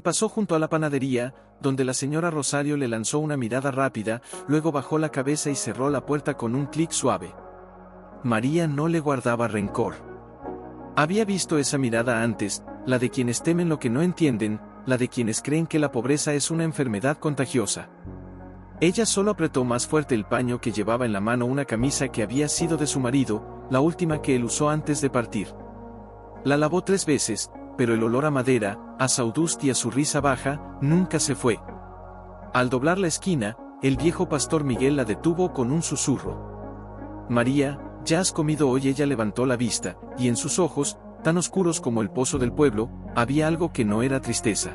Pasó junto a la panadería, donde la señora Rosario le lanzó una mirada rápida, luego bajó la cabeza y cerró la puerta con un clic suave. María no le guardaba rencor. Había visto esa mirada antes, la de quienes temen lo que no entienden, la de quienes creen que la pobreza es una enfermedad contagiosa. Ella solo apretó más fuerte el paño que llevaba en la mano, una camisa que había sido de su marido, la última que él usó antes de partir. La lavó 3 veces, pero el olor a madera, a saudust y a su risa baja, nunca se fue. Al doblar la esquina, el viejo pastor Miguel la detuvo con un susurro. María, ¿ya has comido hoy? Ella levantó la vista, y en sus ojos, tan oscuros como el pozo del pueblo, había algo que no era tristeza.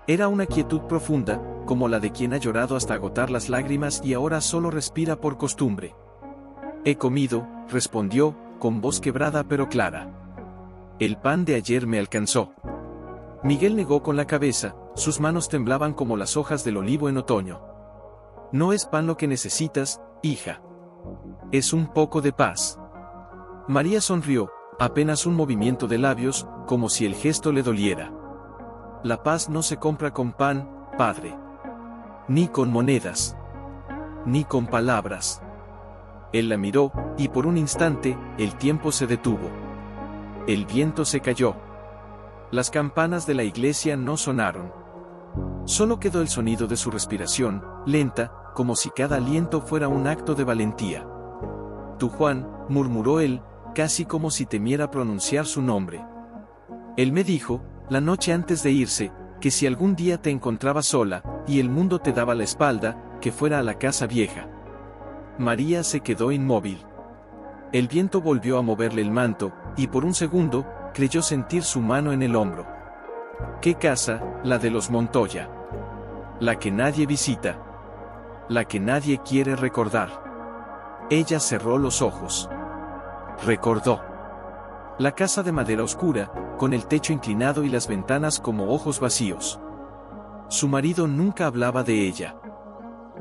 Era una quietud profunda, como la de quien ha llorado hasta agotar las lágrimas y ahora solo respira por costumbre. He comido, respondió, con voz quebrada pero clara. El pan de ayer me alcanzó. Miguel negó con la cabeza, sus manos temblaban como las hojas del olivo en otoño. No es pan lo que necesitas, hija. Es un poco de paz. María sonrió, apenas un movimiento de labios, como si el gesto le doliera. La paz no se compra con pan, padre. Ni con monedas. Ni con palabras. Él la miró, y por un instante, el tiempo se detuvo. El viento se cayó. Las campanas de la iglesia no sonaron. Solo quedó el sonido de su respiración, lenta, como si cada aliento fuera un acto de valentía. Tu Juan, murmuró él, casi como si temiera pronunciar su nombre. Él me dijo, la noche antes de irse, que si algún día te encontraba sola, y el mundo te daba la espalda, que fuera a la casa vieja. María se quedó inmóvil. El viento volvió a moverle el manto, y por un segundo, creyó sentir su mano en el hombro. ¿Qué casa? La de los Montoya. La que nadie visita. La que nadie quiere recordar. Ella cerró los ojos. Recordó. La casa de madera oscura, con el techo inclinado y las ventanas como ojos vacíos. Su marido nunca hablaba de ella.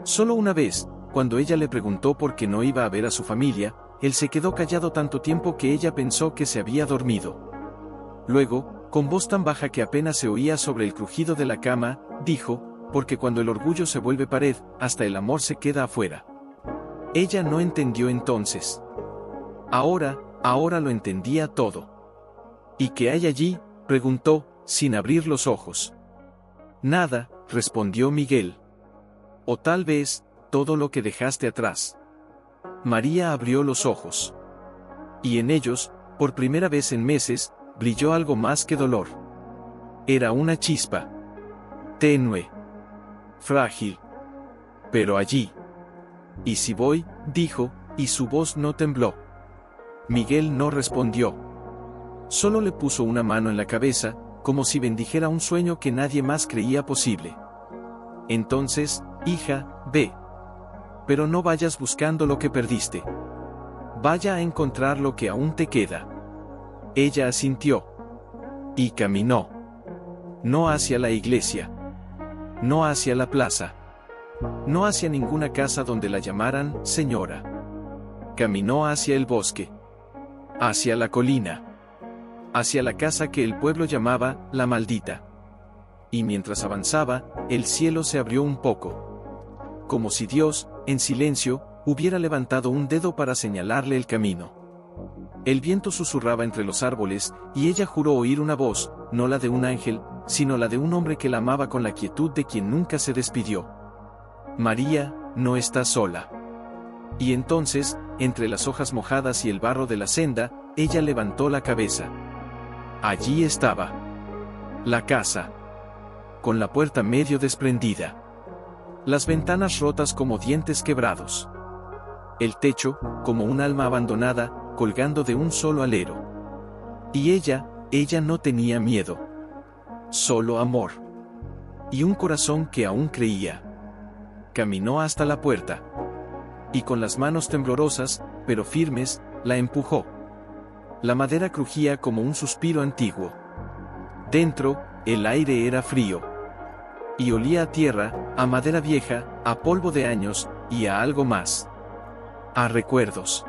Solo una vez, cuando ella le preguntó por qué no iba a ver a su familia, él se quedó callado tanto tiempo que ella pensó que se había dormido. Luego, con voz tan baja que apenas se oía sobre el crujido de la cama, dijo, porque cuando el orgullo se vuelve pared, hasta el amor se queda afuera. Ella no entendió entonces. Ahora lo entendía todo. ¿Y qué hay allí?, preguntó, sin abrir los ojos. Nada, respondió Miguel. O tal vez, todo lo que dejaste atrás. María abrió los ojos. Y en ellos, por primera vez en meses, brilló algo más que dolor. Era una chispa. Tenue. Frágil. Pero allí. ¿Y si voy?, dijo, y su voz no tembló. Miguel no respondió. Solo le puso una mano en la cabeza, como si bendijera un sueño que nadie más creía posible. Entonces, hija, ve. Pero no vayas buscando lo que perdiste. Vaya a encontrar lo que aún te queda. Ella asintió. Y caminó. No hacia la iglesia. No hacia la plaza. No hacia ninguna casa donde la llamaran señora. Caminó hacia el bosque. Hacia la colina. Hacia la casa que el pueblo llamaba la maldita. Y mientras avanzaba, el cielo se abrió un poco. Como si Dios, en silencio, hubiera levantado un dedo para señalarle el camino. El viento susurraba entre los árboles, y ella juró oír una voz, no la de un ángel, sino la de un hombre que la amaba con la quietud de quien nunca se despidió. María, no estás sola. Y entonces, entre las hojas mojadas y el barro de la senda, ella levantó la cabeza. Allí estaba. La casa. Con la puerta medio desprendida. Las ventanas rotas como dientes quebrados. El techo, como un alma abandonada, colgando de un solo alero. Y ella no tenía miedo. Solo amor. Y un corazón que aún creía. Caminó hasta la puerta. Y con las manos temblorosas, pero firmes, la empujó. La madera crujía como un suspiro antiguo. Dentro, el aire era frío. Y olía a tierra, a madera vieja, a polvo de años, y a algo más. A recuerdos.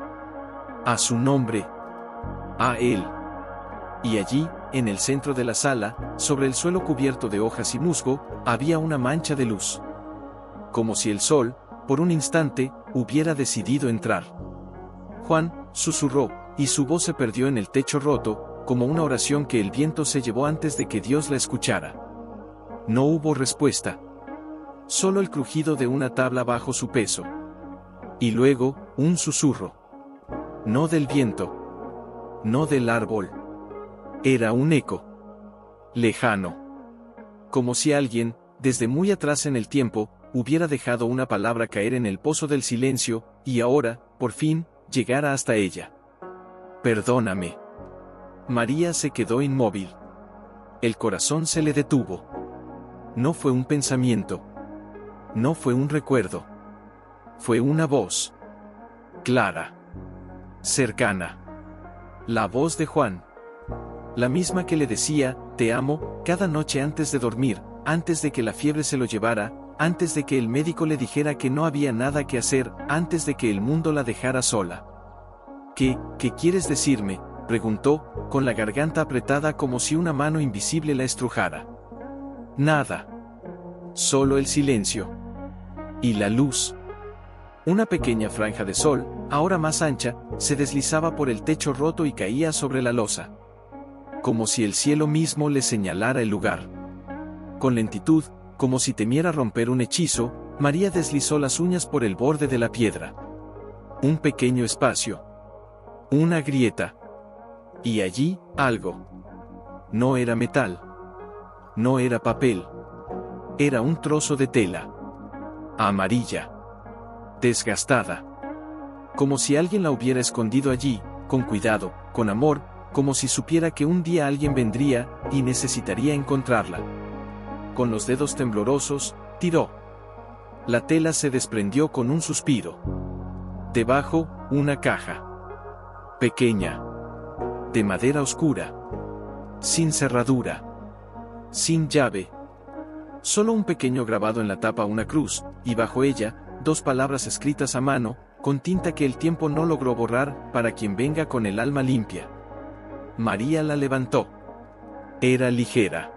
A su nombre. A él. Y allí, en el centro de la sala, sobre el suelo cubierto de hojas y musgo, había una mancha de luz. Como si el sol, por un instante, hubiera decidido entrar. Juan, susurró, y su voz se perdió en el techo roto, como una oración que el viento se llevó antes de que Dios la escuchara. No hubo respuesta. Solo el crujido de una tabla bajo su peso. Y luego, un susurro. No del viento. No del árbol. Era un eco. Lejano. Como si alguien, desde muy atrás en el tiempo, hubiera dejado una palabra caer en el pozo del silencio, y ahora, por fin, llegara hasta ella. Perdóname. María se quedó inmóvil. El corazón se le detuvo. No fue un pensamiento. No fue un recuerdo. Fue una voz. Clara. Cercana. La voz de Juan. La misma que le decía, te amo, cada noche antes de dormir, antes de que la fiebre se lo llevara, antes de que el médico le dijera que no había nada que hacer, antes de que el mundo la dejara sola. ¿Qué quieres decirme?, preguntó, con la garganta apretada como si una mano invisible la estrujara. Nada. Solo el silencio. Y la luz. Una pequeña franja de sol, ahora más ancha, se deslizaba por el techo roto y caía sobre la losa. Como si el cielo mismo le señalara el lugar. Con lentitud, como si temiera romper un hechizo, María deslizó las uñas por el borde de la piedra. Un pequeño espacio. Una grieta. Y allí, algo. No era metal. No era papel. Era un trozo de tela. Amarilla. Desgastada. Como si alguien la hubiera escondido allí, con cuidado, con amor, como si supiera que un día alguien vendría, y necesitaría encontrarla. Con los dedos temblorosos, tiró. La tela se desprendió con un suspiro. Debajo, una caja. Pequeña. De madera oscura. Sin cerradura. Sin llave. Solo un pequeño grabado en la tapa, una cruz, y bajo ella, 2 palabras escritas a mano, con tinta que el tiempo no logró borrar, para quien venga con el alma limpia. María la levantó. Era ligera.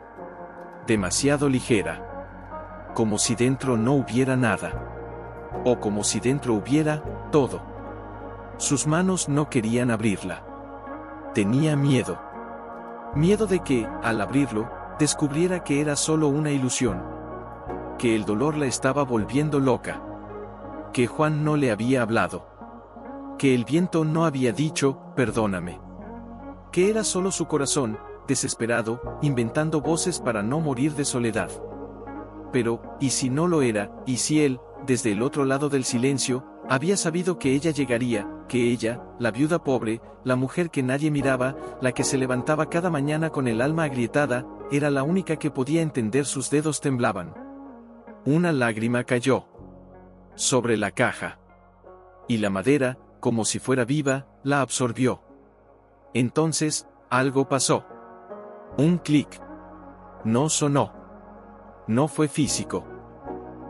Demasiado ligera. Como si dentro no hubiera nada. O como si dentro hubiera todo. Sus manos no querían abrirla. Tenía miedo. Miedo de que, al abrirlo, descubriera que era solo una ilusión. Que el dolor la estaba volviendo loca. Que Juan no le había hablado. Que el viento no había dicho, perdóname. Que era solo su corazón, desesperado, inventando voces para no morir de soledad. Pero, ¿y si no lo era? ¿Y si él, desde el otro lado del silencio, había sabido que ella llegaría, que ella, la viuda pobre, la mujer que nadie miraba, la que se levantaba cada mañana con el alma agrietada, era la única que podía entender? Sus dedos temblaban. Una lágrima cayó sobre la caja. Y la madera, como si fuera viva, la absorbió. Entonces, algo pasó. Un clic. No sonó. No fue físico.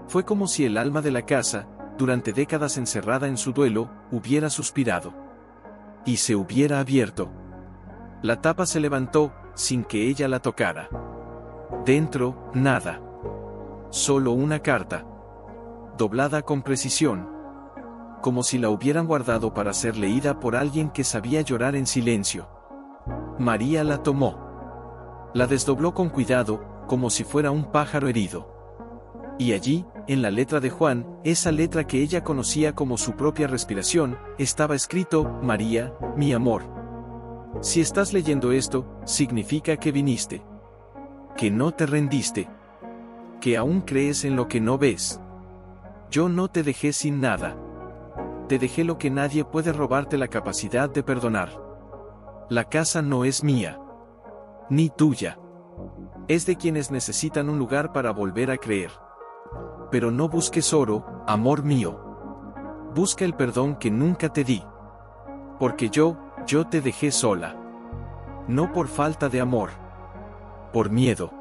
Fue como si el alma de la casa, durante décadas encerrada en su duelo, hubiera suspirado. Y se hubiera abierto. La tapa se levantó, sin que ella la tocara. Dentro, nada. Solo una carta. Doblada con precisión. Como si la hubieran guardado para ser leída por alguien que sabía llorar en silencio. María la tomó. La desdobló con cuidado, como si fuera un pájaro herido. Y allí, en la letra de Juan, esa letra que ella conocía como su propia respiración, estaba escrito: María, mi amor. Si estás leyendo esto, significa que viniste. Que no te rendiste. Que aún crees en lo que no ves. Yo no te dejé sin nada. Te dejé lo que nadie puede robarte: la capacidad de perdonar. La casa no es mía. Ni tuya. Es de quienes necesitan un lugar para volver a creer. Pero no busques oro, amor mío. Busca el perdón que nunca te di. Porque yo te dejé sola. No por falta de amor. Por miedo.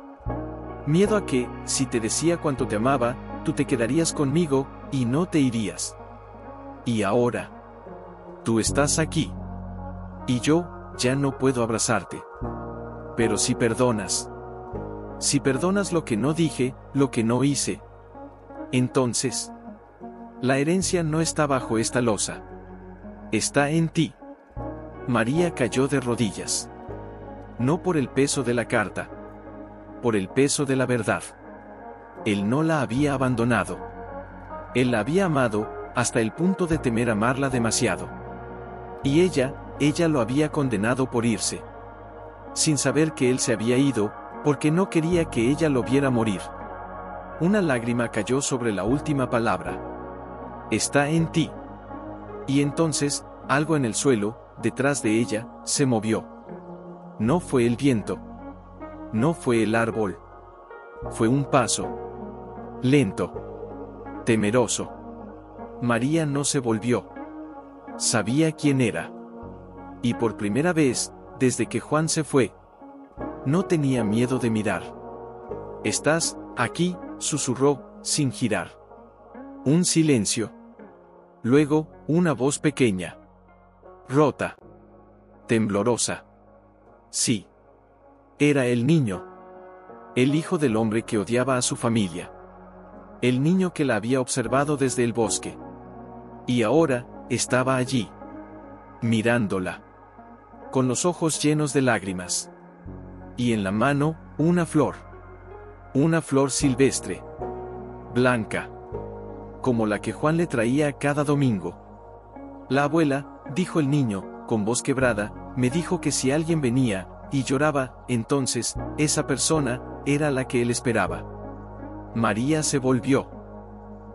Miedo a que, si te decía cuánto te amaba, tú te quedarías conmigo, y no te irías. Y ahora, tú estás aquí. Y yo, ya no puedo abrazarte. Pero si perdonas lo que no dije, lo que no hice, entonces, la herencia no está bajo esta losa. Está en ti. María cayó de rodillas. No por el peso de la carta. Por el peso de la verdad. Él no la había abandonado. Él la había amado, hasta el punto de temer amarla demasiado. Y ella lo había condenado por irse. Sin saber que él se había ido, porque no quería que ella lo viera morir. Una lágrima cayó sobre la última palabra. Está en ti. Y entonces, algo en el suelo, detrás de ella, se movió. No fue el viento. No fue el árbol. Fue un paso. Lento. Temeroso. María no se volvió. Sabía quién era. Y por primera vez, desde que Juan se fue, no tenía miedo de mirar. «¿Estás aquí?», susurró, sin girar. Un silencio. Luego, una voz pequeña. Rota. Temblorosa. Sí. Era el niño. El hijo del hombre que odiaba a su familia. El niño que la había observado desde el bosque. Y ahora, estaba allí. Mirándola. Con los ojos llenos de lágrimas. Y en la mano, una flor. Una flor silvestre. Blanca. Como la que Juan le traía cada domingo. La abuela, dijo el niño, con voz quebrada, me dijo que si alguien venía, y lloraba, entonces, esa persona, era la que él esperaba. María se volvió.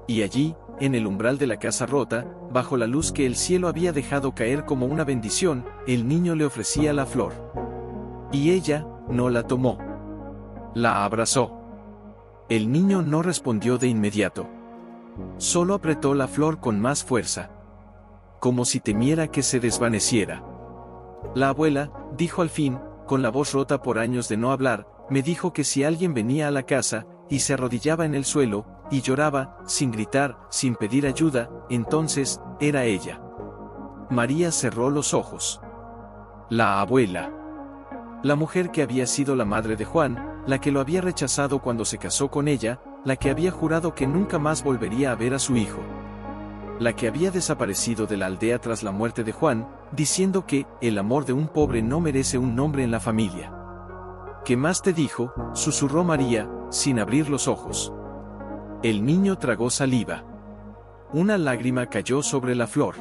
Y allí, en el umbral de la casa rota, bajo la luz que el cielo había dejado caer como una bendición, el niño le ofrecía la flor. Y ella, no la tomó. La abrazó. El niño no respondió de inmediato. Solo apretó la flor con más fuerza. Como si temiera que se desvaneciera. La abuela, dijo al fin, con la voz rota por años de no hablar, me dijo que si alguien venía a la casa, y se arrodillaba en el suelo, y lloraba, sin gritar, sin pedir ayuda, entonces, era ella. María cerró los ojos. La abuela. La mujer que había sido la madre de Juan, la que lo había rechazado cuando se casó con ella, la que había jurado que nunca más volvería a ver a su hijo. La que había desaparecido de la aldea tras la muerte de Juan, diciendo que el amor de un pobre no merece un nombre en la familia. ¿Qué más te dijo?, susurró María, sin abrir los ojos. El niño tragó saliva. Una lágrima cayó sobre la flor.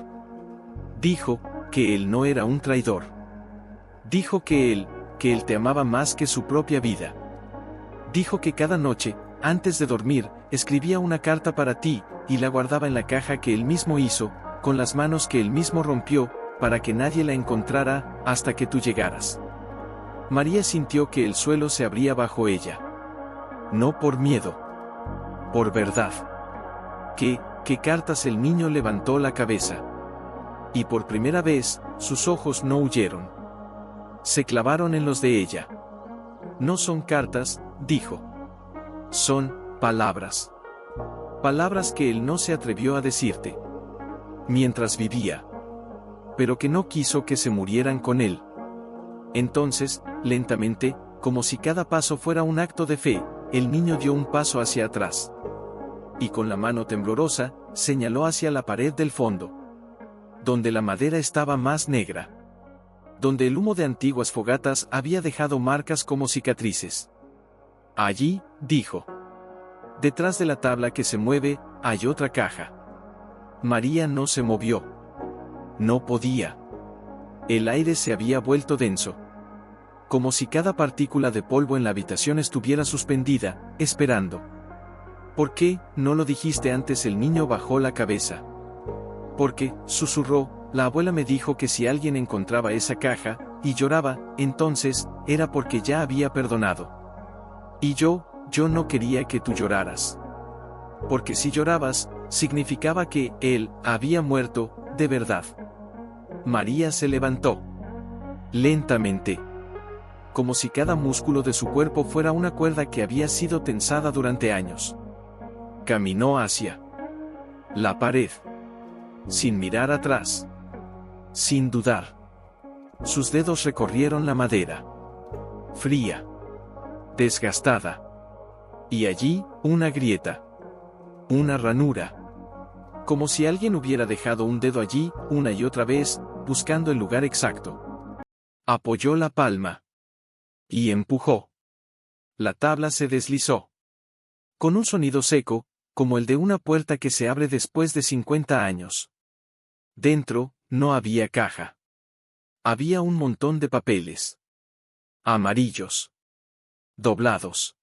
Dijo que él no era un traidor. Dijo que él te amaba más que su propia vida. Dijo que cada noche, antes de dormir, escribía una carta para ti, y la guardaba en la caja que él mismo hizo, con las manos que él mismo rompió, para que nadie la encontrara, hasta que tú llegaras. María sintió que el suelo se abría bajo ella. No por miedo. Por verdad. ¿Qué cartas? El niño levantó la cabeza. Y por primera vez, sus ojos no huyeron. Se clavaron en los de ella. No son cartas, dijo. Son palabras. Palabras que él no se atrevió a decirte. Mientras vivía. Pero que no quiso que se murieran con él. Entonces, lentamente, como si cada paso fuera un acto de fe, el niño dio un paso hacia atrás. Y con la mano temblorosa, señaló hacia la pared del fondo. Donde la madera estaba más negra. Donde el humo de antiguas fogatas había dejado marcas como cicatrices. Allí, dijo. Detrás de la tabla que se mueve, hay otra caja. María no se movió. No podía. El aire se había vuelto denso. Como si cada partícula de polvo en la habitación estuviera suspendida, esperando. ¿Por qué no lo dijiste antes? El niño bajó la cabeza. Porque, susurró, la abuela me dijo que si alguien encontraba esa caja, y lloraba, entonces, era porque ya había perdonado. Y yo no quería que tú lloraras. Porque si llorabas, significaba que él había muerto, de verdad. María se levantó. Lentamente. Como si cada músculo de su cuerpo fuera una cuerda que había sido tensada durante años. Caminó hacia la pared. Sin mirar atrás. Sin dudar. Sus dedos recorrieron la madera. fría, desgastada. Y allí, una grieta. Una ranura. Como si alguien hubiera dejado un dedo allí, una y otra vez, buscando el lugar exacto. Apoyó la palma. Y empujó. La tabla se deslizó. Con un sonido seco, como el de una puerta que se abre después de 50 años. Dentro, no había caja. Había un montón de papeles. Amarillos. Doblados.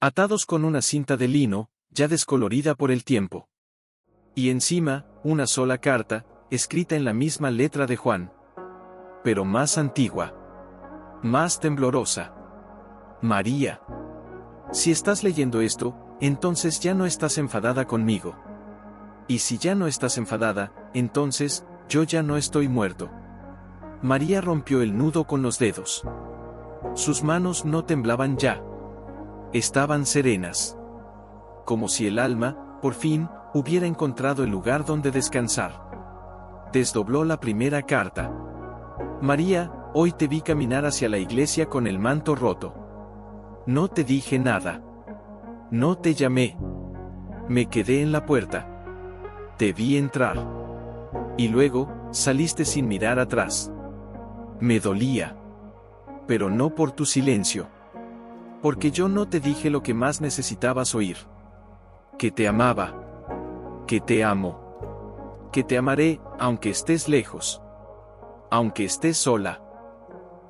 Atados con una cinta de lino, ya descolorida por el tiempo. Y encima, una sola carta, escrita en la misma letra de Juan. Pero más antigua. Más temblorosa. María. Si estás leyendo esto, entonces ya no estás enfadada conmigo. Y si ya no estás enfadada, entonces, yo ya no estoy muerto. María rompió el nudo con los dedos. Sus manos no temblaban ya. Estaban serenas. Como si el alma, por fin, hubiera encontrado el lugar donde descansar. Desdobló la primera carta. María, hoy te vi caminar hacia la iglesia con el manto roto. No te dije nada. No te llamé. Me quedé en la puerta. Te vi entrar. Y luego, saliste sin mirar atrás. Me dolía. Pero no por tu silencio. Porque yo no te dije lo que más necesitabas oír. Que te amaba. Que te amo. Que te amaré, aunque estés lejos. Aunque estés sola.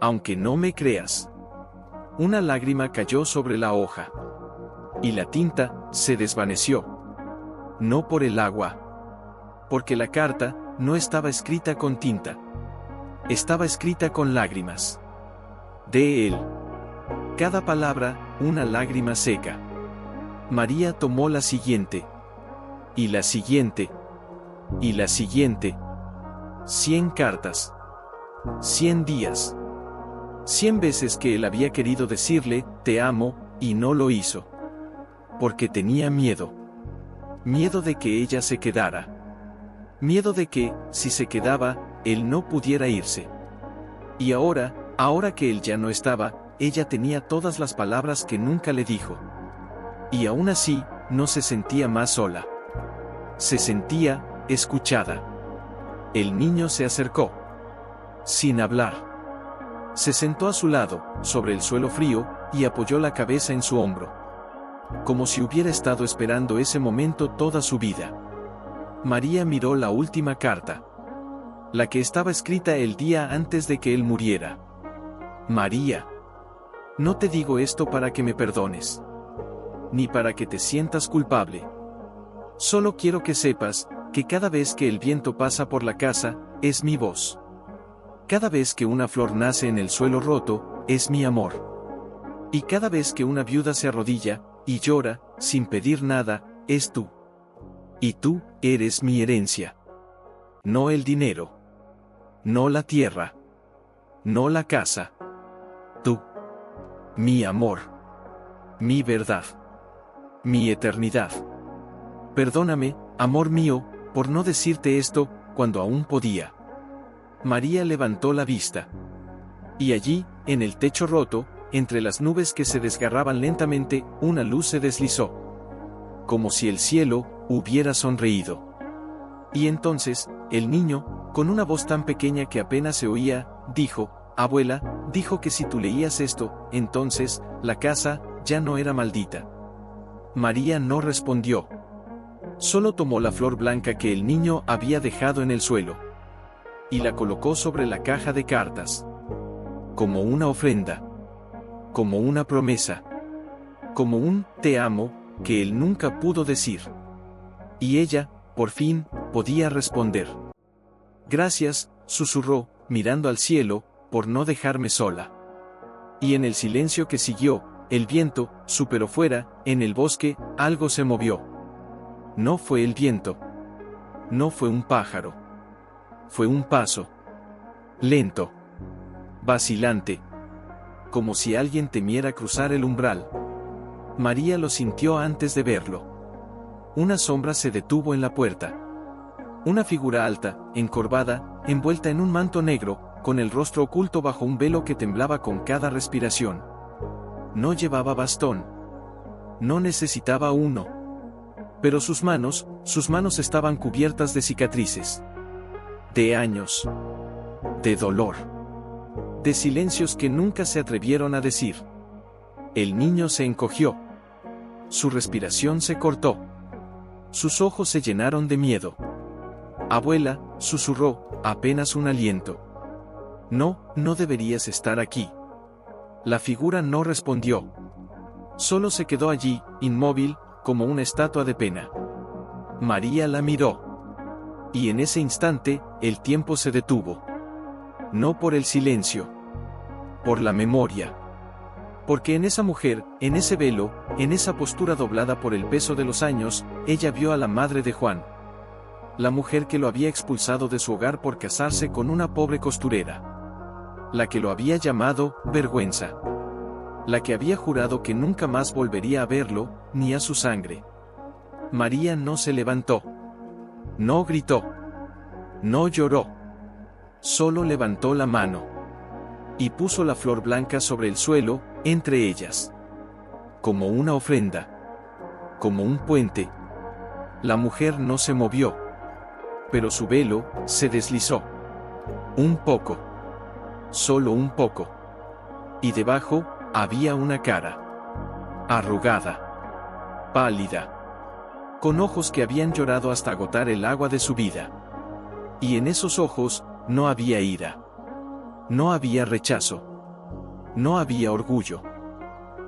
Aunque no me creas. Una lágrima cayó sobre la hoja. Y la tinta se desvaneció. No por el agua. Porque la carta no estaba escrita con tinta. Estaba escrita con lágrimas. De él. Cada palabra, una lágrima seca. María tomó la siguiente. Y la siguiente. Y la siguiente. 100 cartas. 100 días. 100 veces que él había querido decirle, te amo, y no lo hizo. Porque tenía miedo. Miedo de que ella se quedara. Miedo de que, si se quedaba, él no pudiera irse. Y ahora que él ya no estaba, ella tenía todas las palabras que nunca le dijo. Y aún así, no se sentía más sola. Se sentía escuchada. El niño se acercó. Sin hablar. Se sentó a su lado, sobre el suelo frío, y apoyó la cabeza en su hombro. Como si hubiera estado esperando ese momento toda su vida. María miró la última carta. La que estaba escrita el día antes de que él muriera. María. No te digo esto para que me perdones. Ni para que te sientas culpable. Solo quiero que sepas, que cada vez que el viento pasa por la casa, es mi voz. Cada vez que una flor nace en el suelo roto, es mi amor. Y cada vez que una viuda se arrodilla, y llora, sin pedir nada, es tú. Y tú, eres mi herencia. No el dinero. No la tierra. No la casa. Tú. Mi amor. Mi verdad. Mi eternidad. Perdóname, amor mío, por no decirte esto, cuando aún podía. María levantó la vista. Y allí, en el techo roto, entre las nubes que se desgarraban lentamente, una luz se deslizó. Como si el cielo hubiera sonreído. Y entonces, el niño, con una voz tan pequeña que apenas se oía, dijo, abuela, dijo que si tú leías esto, entonces, la casa, ya no era maldita. María no respondió. Solo tomó la flor blanca que el niño había dejado en el suelo. Y la colocó sobre la caja de cartas. Como una ofrenda. Como una promesa. Como un te amo, que él nunca pudo decir. Y ella, por fin, podía responder. Gracias, susurró, mirando al cielo, por no dejarme sola. Y en el silencio que siguió, el viento, súper fuera, en el bosque, algo se movió. No fue el viento. No fue un pájaro. Fue un paso. Lento. Vacilante. Como si alguien temiera cruzar el umbral. María lo sintió antes de verlo. Una sombra se detuvo en la puerta. Una figura alta, encorvada, envuelta en un manto negro, con el rostro oculto bajo un velo que temblaba con cada respiración. No llevaba bastón. No necesitaba uno. Pero sus manos estaban cubiertas de cicatrices. De años. De dolor. De silencios que nunca se atrevieron a decir. El niño se encogió. Su respiración se cortó. Sus ojos se llenaron de miedo. «Abuela», susurró, apenas un aliento. «No, no deberías estar aquí». La figura no respondió. Solo se quedó allí, inmóvil, como una estatua de pena. María la miró. Y en ese instante, el tiempo se detuvo. No por el silencio. Por la memoria. Porque en esa mujer, en ese velo, en esa postura doblada por el peso de los años, ella vio a la madre de Juan. La mujer que lo había expulsado de su hogar por casarse con una pobre costurera. La que lo había llamado vergüenza. La que había jurado que nunca más volvería a verlo, ni a su sangre. María no se levantó. No gritó. No lloró. Solo levantó la mano. Y puso la flor blanca sobre el suelo, entre ellas. Como una ofrenda. Como un puente. La mujer no se movió. Pero su velo se deslizó. Un poco. Solo un poco. Y debajo había una cara. Arrugada. Pálida. Con ojos que habían llorado hasta agotar el agua de su vida. Y en esos ojos no había ira. No había rechazo. No había orgullo.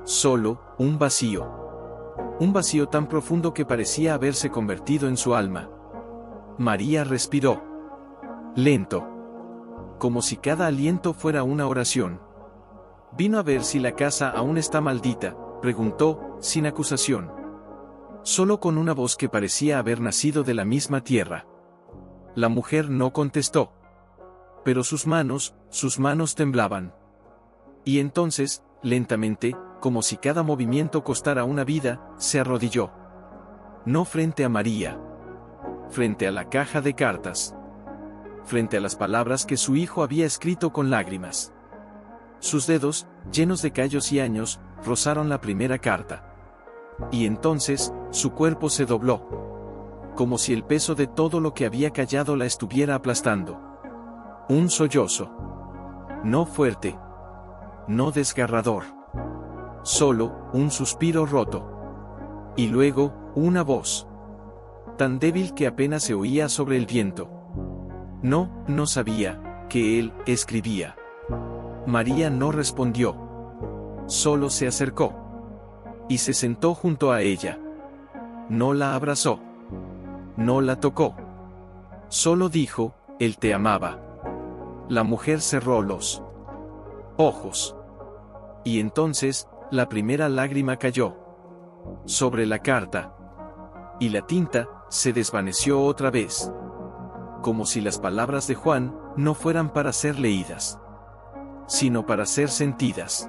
Solo un vacío. Un vacío tan profundo que parecía haberse convertido en su alma. María respiró. Lento. Como si cada aliento fuera una oración. «¿Vino a ver si la casa aún está maldita?», preguntó, sin acusación. Solo con una voz que parecía haber nacido de la misma tierra. La mujer no contestó. Pero sus manos temblaban. Y entonces, lentamente, como si cada movimiento costara una vida, se arrodilló. No frente a María. Frente a la caja de cartas. Frente a las palabras que su hijo había escrito con lágrimas. Sus dedos, llenos de callos y años, rozaron la primera carta. Y entonces, su cuerpo se dobló. Como si el peso de todo lo que había callado la estuviera aplastando. Un sollozo. No fuerte. No desgarrador. Solo, un suspiro roto. Y luego, una voz. Tan débil que apenas se oía sobre el viento. No sabía, que él escribía. María no respondió. Solo se acercó. Y se sentó junto a ella. No la abrazó. No la tocó. Solo dijo, él te amaba. La mujer cerró los ojos. Y entonces, la primera lágrima cayó sobre la carta. Y la tinta se desvaneció otra vez. Como si las palabras de Juan no fueran para ser leídas, sino para ser sentidas.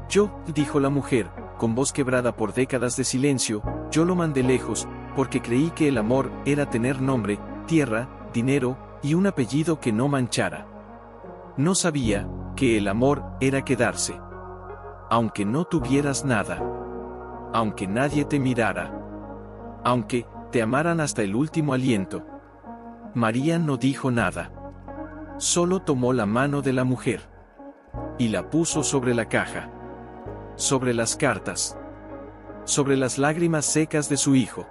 Yo, dijo la mujer, con voz quebrada por décadas de silencio, yo lo mandé lejos, porque creí que el amor era tener nombre, tierra, dinero, y un apellido que no manchara. No sabía que el amor era quedarse. Aunque no tuvieras nada. Aunque nadie te mirara. Aunque te amaran hasta el último aliento. María no dijo nada. Solo tomó la mano de la mujer. Y la puso sobre la caja. Sobre las cartas. Sobre las lágrimas secas de su hijo.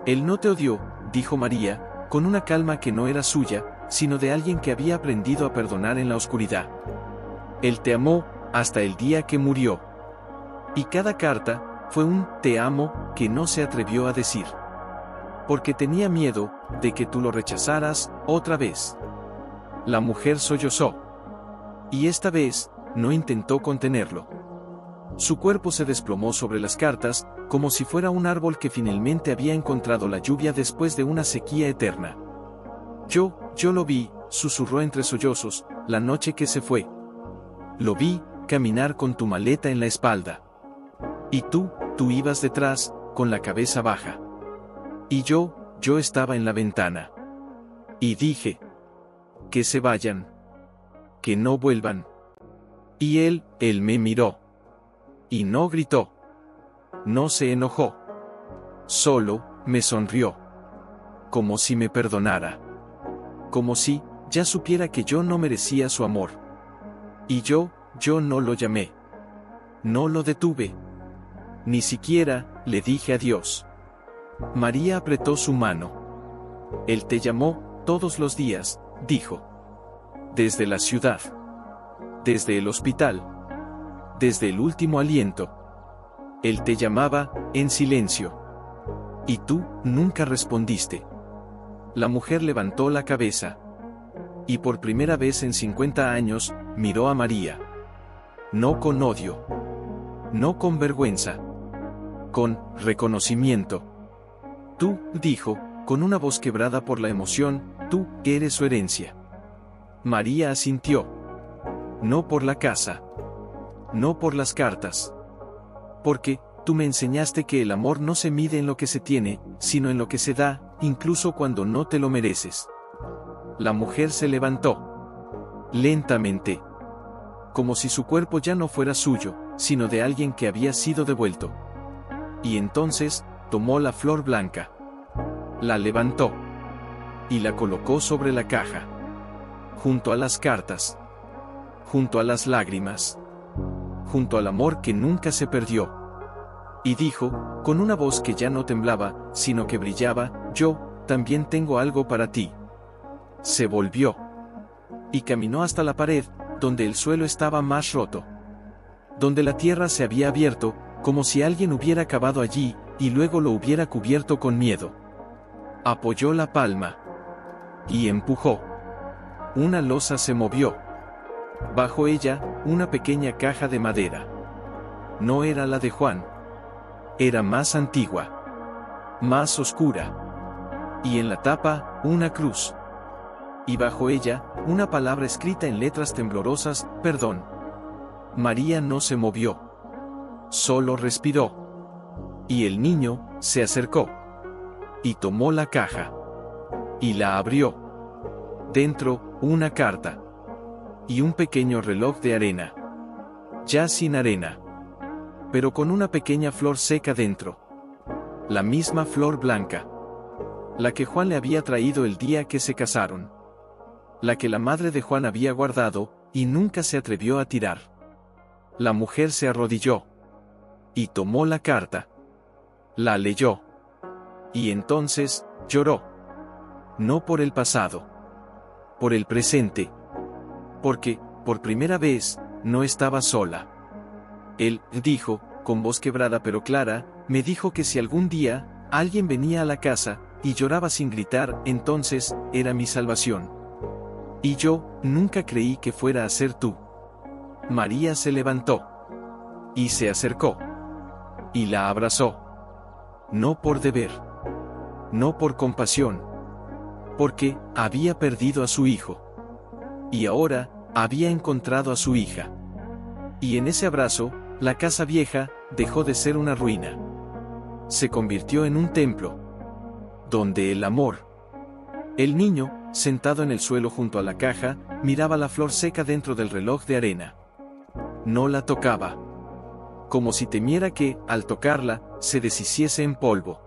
Él no te odió, dijo María, con una calma que no era suya, sino de alguien que había aprendido a perdonar en la oscuridad. Él te amó, hasta el día que murió. Y cada carta fue un te amo que no se atrevió a decir. Porque tenía miedo de que tú lo rechazaras otra vez. La mujer sollozó. Y esta vez, no intentó contenerlo. Su cuerpo se desplomó sobre las cartas, como si fuera un árbol que finalmente había encontrado la lluvia después de una sequía eterna. Yo lo vi, susurró entre sollozos, la noche que se fue. Lo vi, caminar con tu maleta en la espalda. Y tú ibas detrás, con la cabeza baja. Y yo estaba en la ventana. Y dije, que se vayan. que no vuelvan. Y él me miró. Y no gritó. No se enojó. Solo me sonrió. Como si me perdonara. Como si ya supiera que yo no merecía su amor. Y yo no lo llamé. No lo detuve. Ni siquiera le dije adiós. María apretó su mano. Él te llamó todos los días, dijo. Desde la ciudad. Desde el hospital. Desde el último aliento. Él te llamaba, en silencio. Y tú nunca respondiste. La mujer levantó la cabeza. Y por primera vez en 50 años, miró a María. No con odio. No con vergüenza. Con reconocimiento. Tú, dijo, con una voz quebrada por la emoción, tú eres su herencia. María asintió. No por la casa. No por las cartas. Porque, tú me enseñaste que el amor no se mide en lo que se tiene, sino en lo que se da, incluso cuando no te lo mereces. La mujer se levantó. Lentamente. Como si su cuerpo ya no fuera suyo, sino de alguien que había sido devuelto. Y entonces, tomó la flor blanca. La levantó. Y la colocó sobre la caja. Junto a las cartas. Junto a las lágrimas. Junto al amor que nunca se perdió. Y dijo, con una voz que ya no temblaba, sino que brillaba, yo, también tengo algo para ti. Se volvió. Y caminó hasta la pared, donde el suelo estaba más roto. Donde la tierra se había abierto, como si alguien hubiera cavado allí, y luego lo hubiera cubierto con miedo. Apoyó la palma. Y empujó. Una losa se movió. Bajo ella, una pequeña caja de madera. No era la de Juan. Era más antigua. Más oscura. Y en la tapa, una cruz. Y bajo ella, una palabra escrita en letras temblorosas, perdón. María no se movió. Solo respiró. Y el niño se acercó. Y tomó la caja. Y la abrió. Dentro, una carta. Y un pequeño reloj de arena. Ya sin arena. Pero con una pequeña flor seca dentro. La misma flor blanca. La que Juan le había traído el día que se casaron. La que la madre de Juan había guardado, y nunca se atrevió a tirar. La mujer se arrodilló. Y tomó la carta. La leyó. Y entonces, lloró. No por el pasado. Por el presente. Porque, por primera vez, no estaba sola. Él, dijo, con voz quebrada pero clara, me dijo que si algún día, alguien venía a la casa, y lloraba sin gritar, entonces, era mi salvación. Y yo, nunca creí que fuera a ser tú. María se levantó. Y se acercó. Y la abrazó. No por deber. No por compasión. Porque, había perdido a su hijo. Y ahora, había encontrado a su hija. Y en ese abrazo, la casa vieja, dejó de ser una ruina. Se convirtió en un templo. Donde el amor. El niño, sentado en el suelo junto a la caja, miraba la flor seca dentro del reloj de arena. No la tocaba. Como si temiera que, al tocarla, se deshiciese en polvo.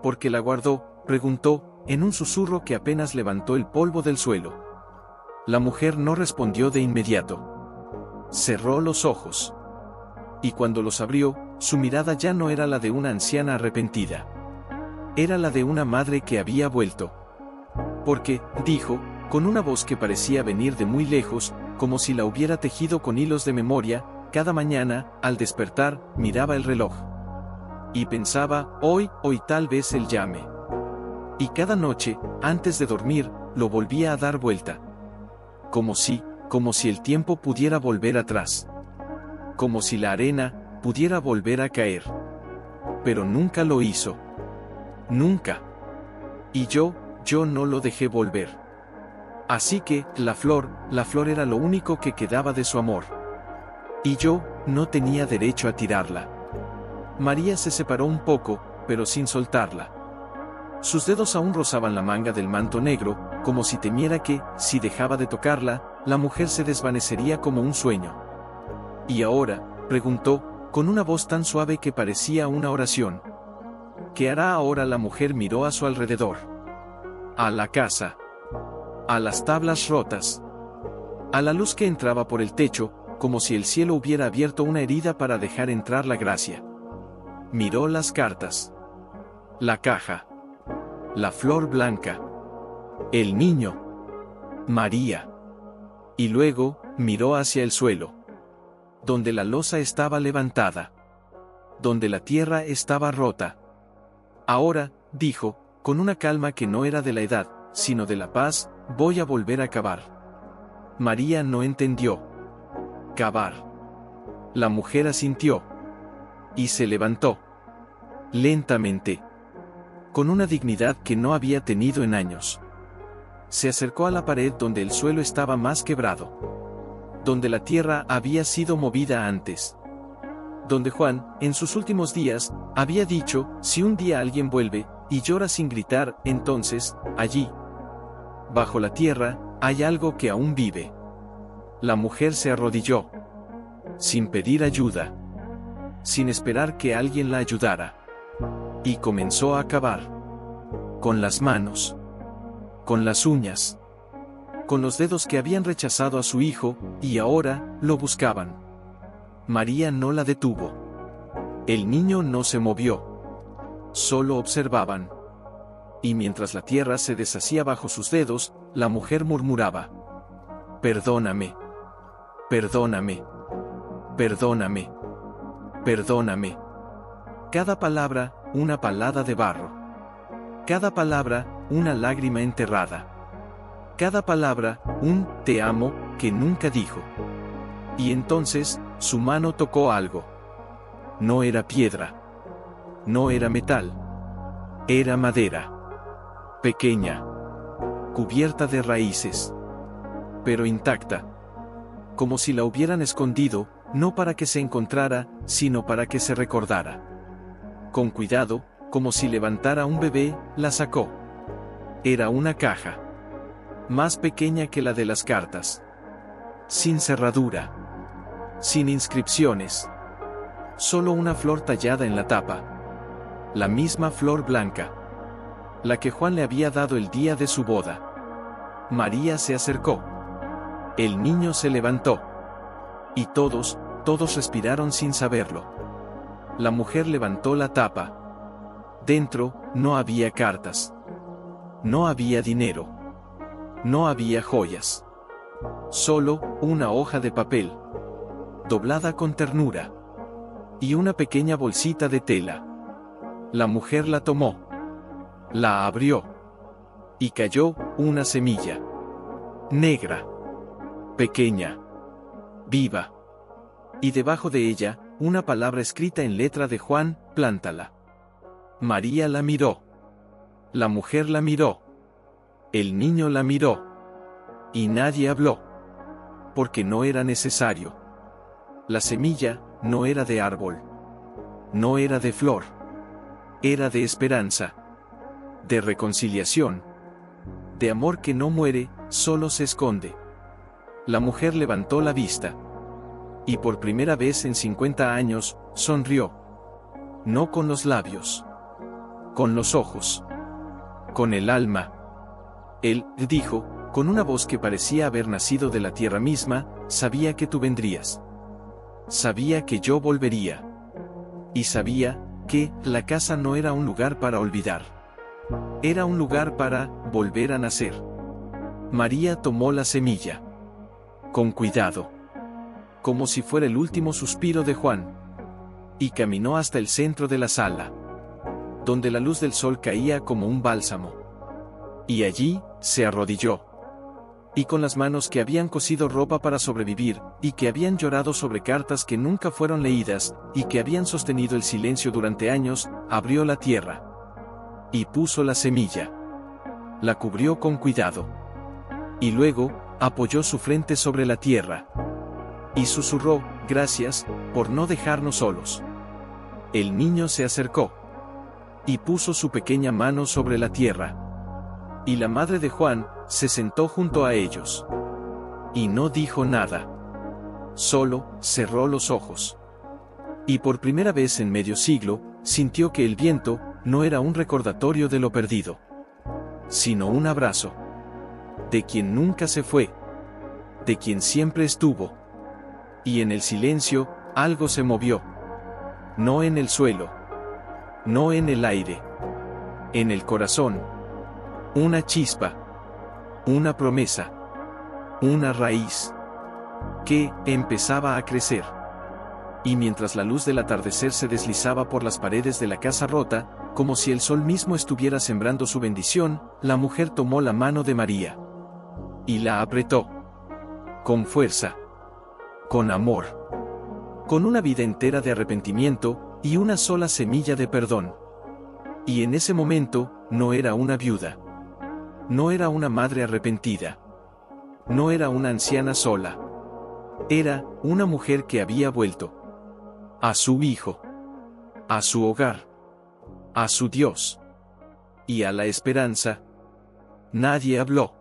¿Por qué la guardó?, preguntó, en un susurro que apenas levantó el polvo del suelo. La mujer no respondió de inmediato. Cerró los ojos. Y cuando los abrió, su mirada ya no era la de una anciana arrepentida. Era la de una madre que había vuelto. Porque, dijo, con una voz que parecía venir de muy lejos, como si la hubiera tejido con hilos de memoria, cada mañana, al despertar, miraba el reloj. Y pensaba, hoy tal vez él llame. Y cada noche, antes de dormir, lo volvía a dar vuelta. Como si el tiempo pudiera volver atrás. Como si la arena pudiera volver a caer. Pero nunca lo hizo. Nunca. Y yo no lo dejé volver. Así que, la flor era lo único que quedaba de su amor. Y yo no tenía derecho a tirarla. María se separó un poco, pero sin soltarla. Sus dedos aún rozaban la manga del manto negro, como si temiera que, si dejaba de tocarla, la mujer se desvanecería como un sueño. ¿Y ahora?, preguntó, con una voz tan suave que parecía una oración. ¿Qué hará ahora? La mujer miró a su alrededor. A la casa. A las tablas rotas. A la luz que entraba por el techo, como si el cielo hubiera abierto una herida para dejar entrar la gracia. Miró las cartas. La caja. La flor blanca. El niño. María. Y luego, miró hacia el suelo. Donde la losa estaba levantada. Donde la tierra estaba rota. Ahora, dijo, con una calma que no era de la edad, sino de la paz, voy a volver a cavar. María no entendió. Cavar. La mujer asintió. Y se levantó. Lentamente. Con una dignidad que no había tenido en años. Se acercó a la pared donde el suelo estaba más quebrado. Donde la tierra había sido movida antes. Donde Juan, en sus últimos días, había dicho, si un día alguien vuelve, y llora sin gritar, entonces, allí, bajo la tierra, hay algo que aún vive. La mujer se arrodilló. Sin pedir ayuda. Sin esperar que alguien la ayudara. Y comenzó a cavar. Con las manos. Con las uñas. Con los dedos que habían rechazado a su hijo, y ahora, lo buscaban. María no la detuvo. El niño no se movió. Solo observaban. Y mientras la tierra se deshacía bajo sus dedos, la mujer murmuraba. Perdóname. Perdóname. Perdóname. Perdóname. Cada palabra, una palada de barro. Cada palabra, una lágrima enterrada. Cada palabra, un te amo, que nunca dijo. Y entonces, su mano tocó algo. No era piedra. No era metal. Era madera. Pequeña. Cubierta de raíces. Pero intacta. Como si la hubieran escondido, no para que se encontrara, sino para que se recordara. Con cuidado, como si levantara un bebé, la sacó. Era una caja. Más pequeña que la de las cartas. Sin cerradura. Sin inscripciones. Solo una flor tallada en la tapa. La misma flor blanca. La que Juan le había dado el día de su boda. María se acercó. El niño se levantó. Y todos respiraron sin saberlo. La mujer levantó la tapa. Dentro, no había cartas. No había dinero. No había joyas. Solo, una hoja de papel. Doblada con ternura. Y una pequeña bolsita de tela. La mujer la tomó. La abrió. Y cayó, una semilla. Negra. Pequeña. Viva. Y debajo de ella, una palabra escrita en letra de Juan, plántala. María la miró. La mujer la miró. El niño la miró. Y nadie habló. Porque no era necesario. La semilla, no era de árbol. No era de flor. Era de esperanza. De reconciliación. De amor que no muere, solo se esconde. La mujer levantó la vista. Y por primera vez en 50 años, sonrió. No con los labios. Con los ojos. Con el alma. Él dijo, con una voz que parecía haber nacido de la tierra misma, sabía que tú vendrías. Sabía que yo volvería. Y sabía que la casa no era un lugar para olvidar. Era un lugar para volver a nacer. María tomó la semilla. Con cuidado. Como si fuera el último suspiro de Juan. Y caminó hasta el centro de la sala. Donde la luz del sol caía como un bálsamo. Y allí, se arrodilló. Y con las manos que habían cosido ropa para sobrevivir, y que habían llorado sobre cartas que nunca fueron leídas, y que habían sostenido el silencio durante años, abrió la tierra. Y puso la semilla. La cubrió con cuidado. Y luego, apoyó su frente sobre la tierra. Y susurró, gracias, por no dejarnos solos. El niño se acercó. Y puso su pequeña mano sobre la tierra. Y la madre de Juan, se sentó junto a ellos. y no dijo nada. Solo cerró los ojos. Y por primera vez en medio siglo, sintió que el viento no era un recordatorio de lo perdido, sino un abrazo. De quien nunca se fue. De quien siempre estuvo. Y en el silencio, algo se movió. No en el suelo. No en el aire. En el corazón. Una chispa. Una promesa. Una raíz. Que empezaba a crecer. Y mientras la luz del atardecer se deslizaba por las paredes de la casa rota, como si el sol mismo estuviera sembrando su bendición, la mujer tomó la mano de María. Y la apretó. Con fuerza. Con amor. Con una vida entera de arrepentimiento, y una sola semilla de perdón. Y en ese momento, no era una viuda. No era una madre arrepentida. No era una anciana sola. Era una mujer que había vuelto. A su hijo. A su hogar. A su Dios. Y a la esperanza. Nadie habló.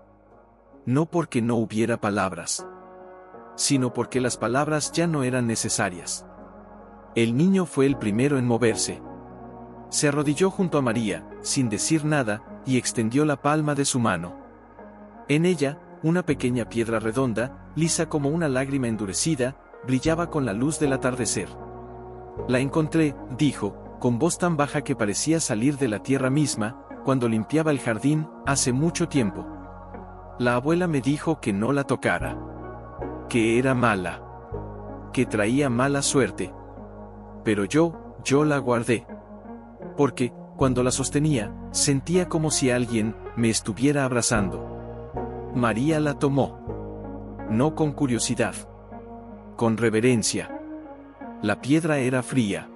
No porque no hubiera palabras, sino porque las palabras ya no eran necesarias. El niño fue el primero en moverse. Se arrodilló junto a María, sin decir nada, y extendió la palma de su mano. En ella, una pequeña piedra redonda, lisa como una lágrima endurecida, brillaba con la luz del atardecer. La encontré, dijo, con voz tan baja que parecía salir de la tierra misma, cuando limpiaba el jardín, hace mucho tiempo. La abuela me dijo que no la tocara. Que era mala. Que traía mala suerte. Pero yo la guardé. Porque, cuando la sostenía, sentía como si alguien me estuviera abrazando. María la tomó. No con curiosidad. Con reverencia. La piedra era fría.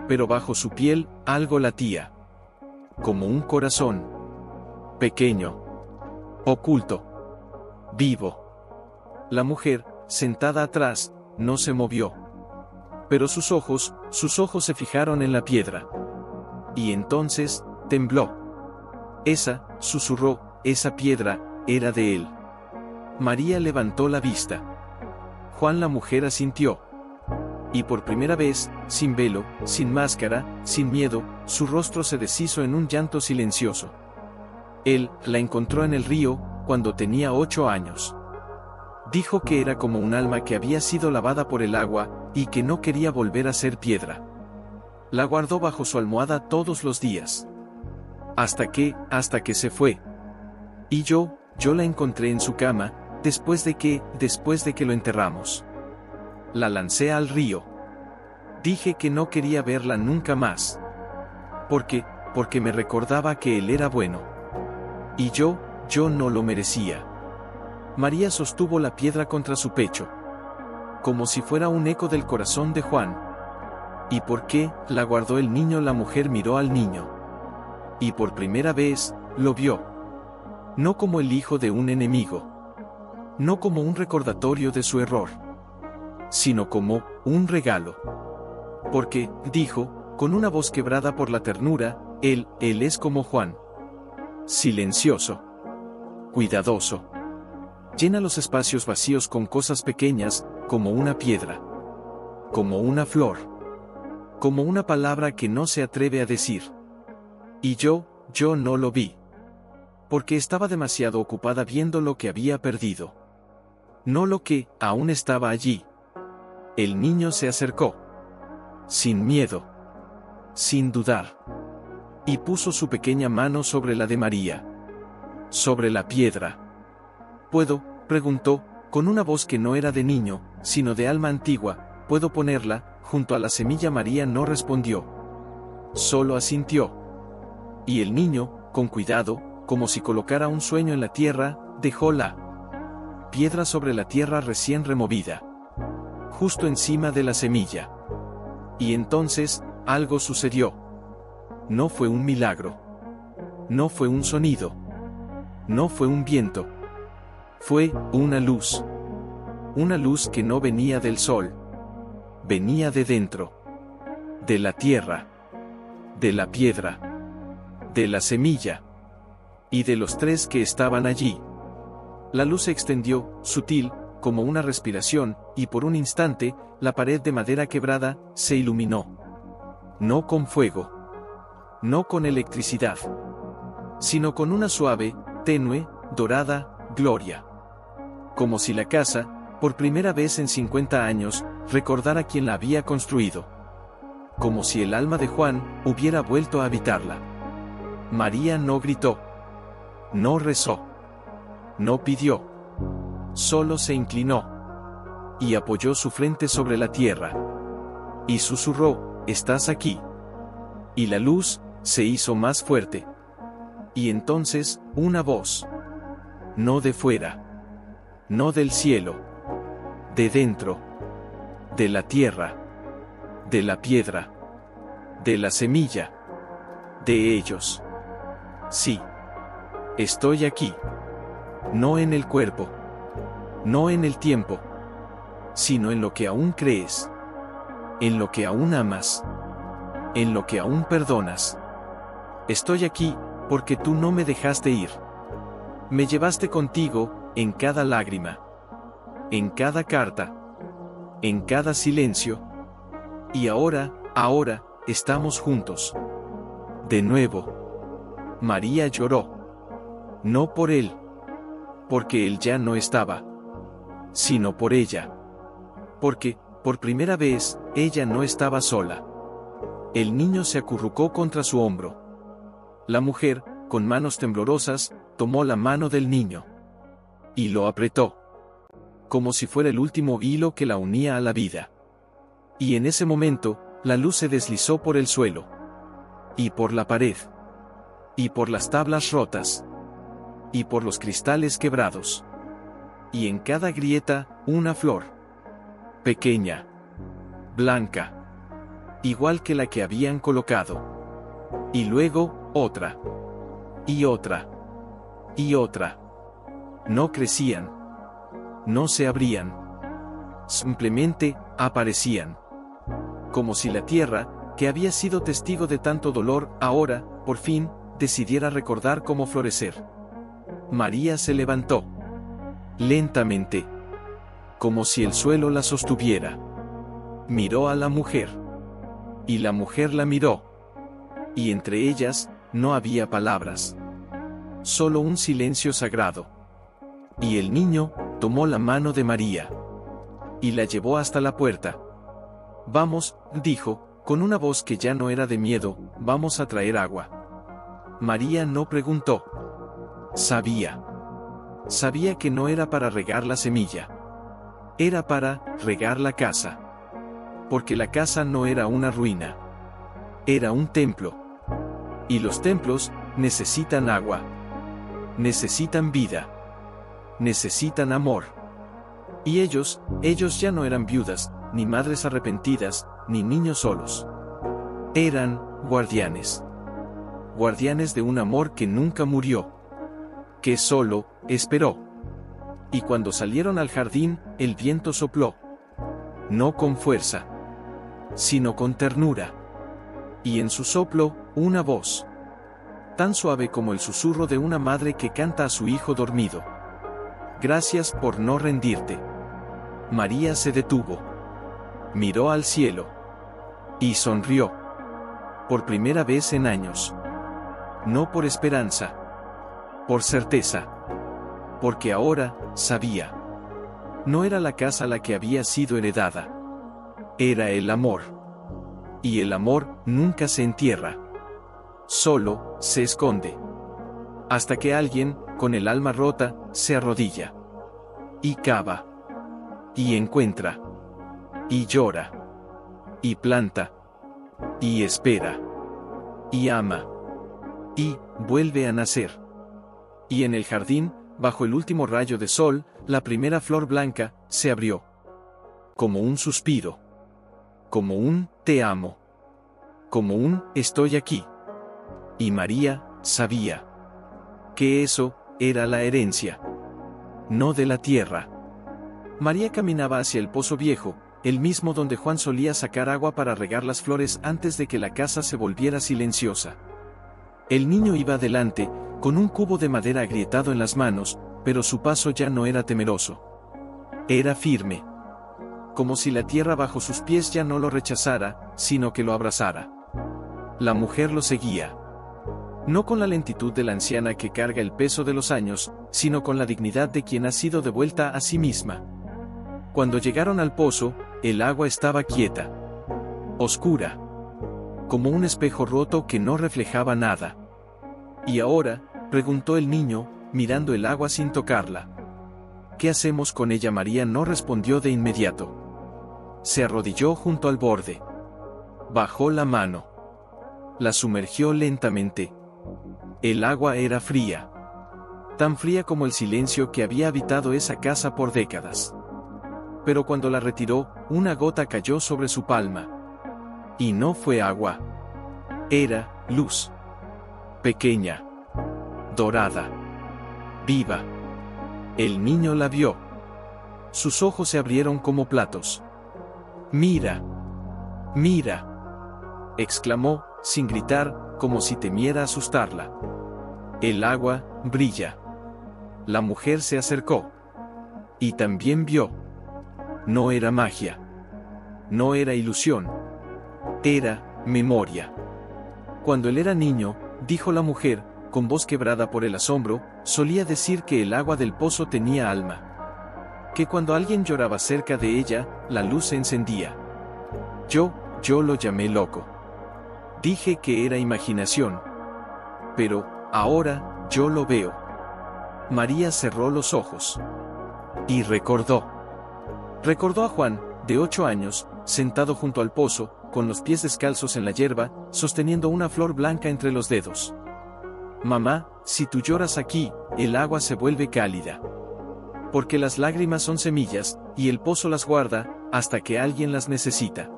Pero bajo su piel, algo latía. Como un corazón. Pequeño. Oculto. Vivo. La mujer, sentada atrás, no se movió. Pero sus ojos se fijaron en la piedra. Y entonces, tembló. Susurró, esa piedra, era de él. María levantó la vista. Juan la mujer asintió. Y por primera vez, sin velo, sin máscara, sin miedo, su rostro se deshizo en un llanto silencioso. Él la encontró en el río, cuando tenía 8 años. Dijo que era como un alma que había sido lavada por el agua, y que no quería volver a ser piedra. La guardó bajo su almohada todos los días. Hasta que se fue. Y yo la encontré en su cama, después de que lo enterramos. La lancé al río. Dije que no quería verla nunca más. Porque me recordaba que él era bueno. Y yo no lo merecía. María sostuvo la piedra contra su pecho. Como si fuera un eco del corazón de Juan. ¿Y por qué la guardó el niño? La mujer miró al niño. Y por primera vez, lo vio. No como el hijo de un enemigo. No como un recordatorio de su error. Sino como un regalo. Porque, dijo, con una voz quebrada por la ternura, él es como Juan. Silencioso. Cuidadoso. Llena los espacios vacíos con cosas pequeñas, como una piedra. Como una flor. Como una palabra que no se atreve a decir. Y yo no lo vi. Porque estaba demasiado ocupada viendo lo que había perdido. No lo que aún estaba allí. El niño se acercó. Sin miedo. Sin dudar. Y puso su pequeña mano sobre la de María. Sobre la piedra. ¿Puedo?, preguntó, con una voz que no era de niño, sino de alma antigua, ¿puedo ponerla junto a la semilla? María no respondió. Solo asintió. Y el niño, con cuidado, como si colocara un sueño en la tierra, dejó la piedra sobre la tierra recién removida. Justo encima de la semilla. Y entonces, algo sucedió. No fue un milagro. No fue un sonido. No fue un viento. Fue una luz. Una luz que no venía del sol. Venía de dentro. De la tierra. De la piedra. De la semilla. Y de los tres que estaban allí. La luz se extendió, sutil, como una respiración, y por un instante, la pared de madera quebrada se iluminó. No con fuego, no con electricidad, sino con una suave, tenue, dorada, gloria. Como si la casa, por primera vez en 50 años, recordara quién la había construido. Como si el alma de Juan hubiera vuelto a habitarla. María no gritó, no rezó, no pidió, solo se inclinó y apoyó su frente sobre la tierra y susurró: «Estás aquí». Y la luz se hizo más fuerte. Y entonces, una voz. No de fuera, no del cielo, de dentro, de la tierra, de la piedra, de la semilla, de ellos. Sí, estoy aquí. No en el cuerpo, no en el tiempo, sino en lo que aún crees, en lo que aún amas, en lo que aún perdonas. Estoy aquí, porque tú no me dejaste ir. Me llevaste contigo, en cada lágrima, en cada carta, en cada silencio. Y ahora, estamos juntos. De nuevo. María lloró. No por él, porque él ya no estaba, sino por ella. Porque, por primera vez, ella no estaba sola. El niño se acurrucó contra su hombro. La mujer, con manos temblorosas, tomó la mano del niño y lo apretó, como si fuera el último hilo que la unía a la vida. Y en ese momento, la luz se deslizó por el suelo, y por la pared, y por las tablas rotas, y por los cristales quebrados, y en cada grieta, una flor, pequeña, blanca, igual que la que habían colocado, y luego, otra, y otra, y otra. No crecían, no se abrían, simplemente aparecían. Como si la tierra, que había sido testigo de tanto dolor, ahora, por fin, decidiera recordar cómo florecer. María se levantó. Lentamente. Como si el suelo la sostuviera. Miró a la mujer. Y la mujer la miró. Y entre ellas, no había palabras. Solo un silencio sagrado. Y el niño tomó la mano de María. Y la llevó hasta la puerta. «Vamos», dijo, con una voz que ya no era de miedo, «vamos a traer agua». María no preguntó. Sabía. Sabía que no era para regar la semilla. Era para regar la casa. Porque la casa no era una ruina. Era un templo. Y los templos necesitan agua. Necesitan vida. Necesitan amor. Y ellos ya no eran viudas, ni madres arrepentidas, ni niños solos. Eran guardianes. Guardianes de un amor que nunca murió. Que solo esperó. Y cuando salieron al jardín, el viento sopló. No con fuerza, sino con ternura. Y en su soplo, una voz. Tan suave como el susurro de una madre que canta a su hijo dormido. Gracias por no rendirte. María se detuvo. Miró al cielo. Y sonrió. Por primera vez en años. No por esperanza. Por certeza. Porque ahora, sabía. No era la casa la que había sido heredada. Era el amor. Y el amor nunca se entierra. Solo se esconde. Hasta que alguien, con el alma rota, se arrodilla. Y cava. Y encuentra. Y llora. Y planta. Y espera. Y ama. Y vuelve a nacer. Y en el jardín, bajo el último rayo de sol, la primera flor blanca se abrió. Como un suspiro. Como un te amo. Como un estoy aquí. Y María sabía que eso era la herencia, no de la tierra. María caminaba hacia el pozo viejo, el mismo donde Juan solía sacar agua para regar las flores antes de que la casa se volviera silenciosa. El niño iba adelante, con un cubo de madera agrietado en las manos, pero su paso ya no era temeroso. Era firme. Como si la tierra bajo sus pies ya no lo rechazara, sino que lo abrazara. La mujer lo seguía. No con la lentitud de la anciana que carga el peso de los años, sino con la dignidad de quien ha sido devuelta a sí misma. Cuando llegaron al pozo, el agua estaba quieta. Oscura. Como un espejo roto que no reflejaba nada. ¿Y ahora?, preguntó el niño, mirando el agua sin tocarla. ¿Qué hacemos con ella? María no respondió de inmediato. Se arrodilló junto al borde. Bajó la mano. La sumergió lentamente. El agua era fría. Tan fría como el silencio que había habitado esa casa por décadas. Pero cuando la retiró, una gota cayó sobre su palma. Y no fue agua. Era luz. Pequeña. Dorada. Viva. El niño la vio. Sus ojos se abrieron como platos. «Mira. Mira», exclamó, sin gritar, como si temiera asustarla. «El agua brilla». La mujer se acercó. Y también vio. No era magia. No era ilusión. Era memoria. Cuando él era niño, dijo la mujer, con voz quebrada por el asombro, solía decir que el agua del pozo tenía alma. Que cuando alguien lloraba cerca de ella, la luz se encendía. Yo lo llamé loco. Dije que era imaginación. Pero, ahora, yo lo veo. María cerró los ojos. Y recordó. Recordó a Juan, de 8 años, sentado junto al pozo, con los pies descalzos en la hierba, sosteniendo una flor blanca entre los dedos. «Mamá, si tú lloras aquí, el agua se vuelve cálida. Porque las lágrimas son semillas, y el pozo las guarda, hasta que alguien las necesita».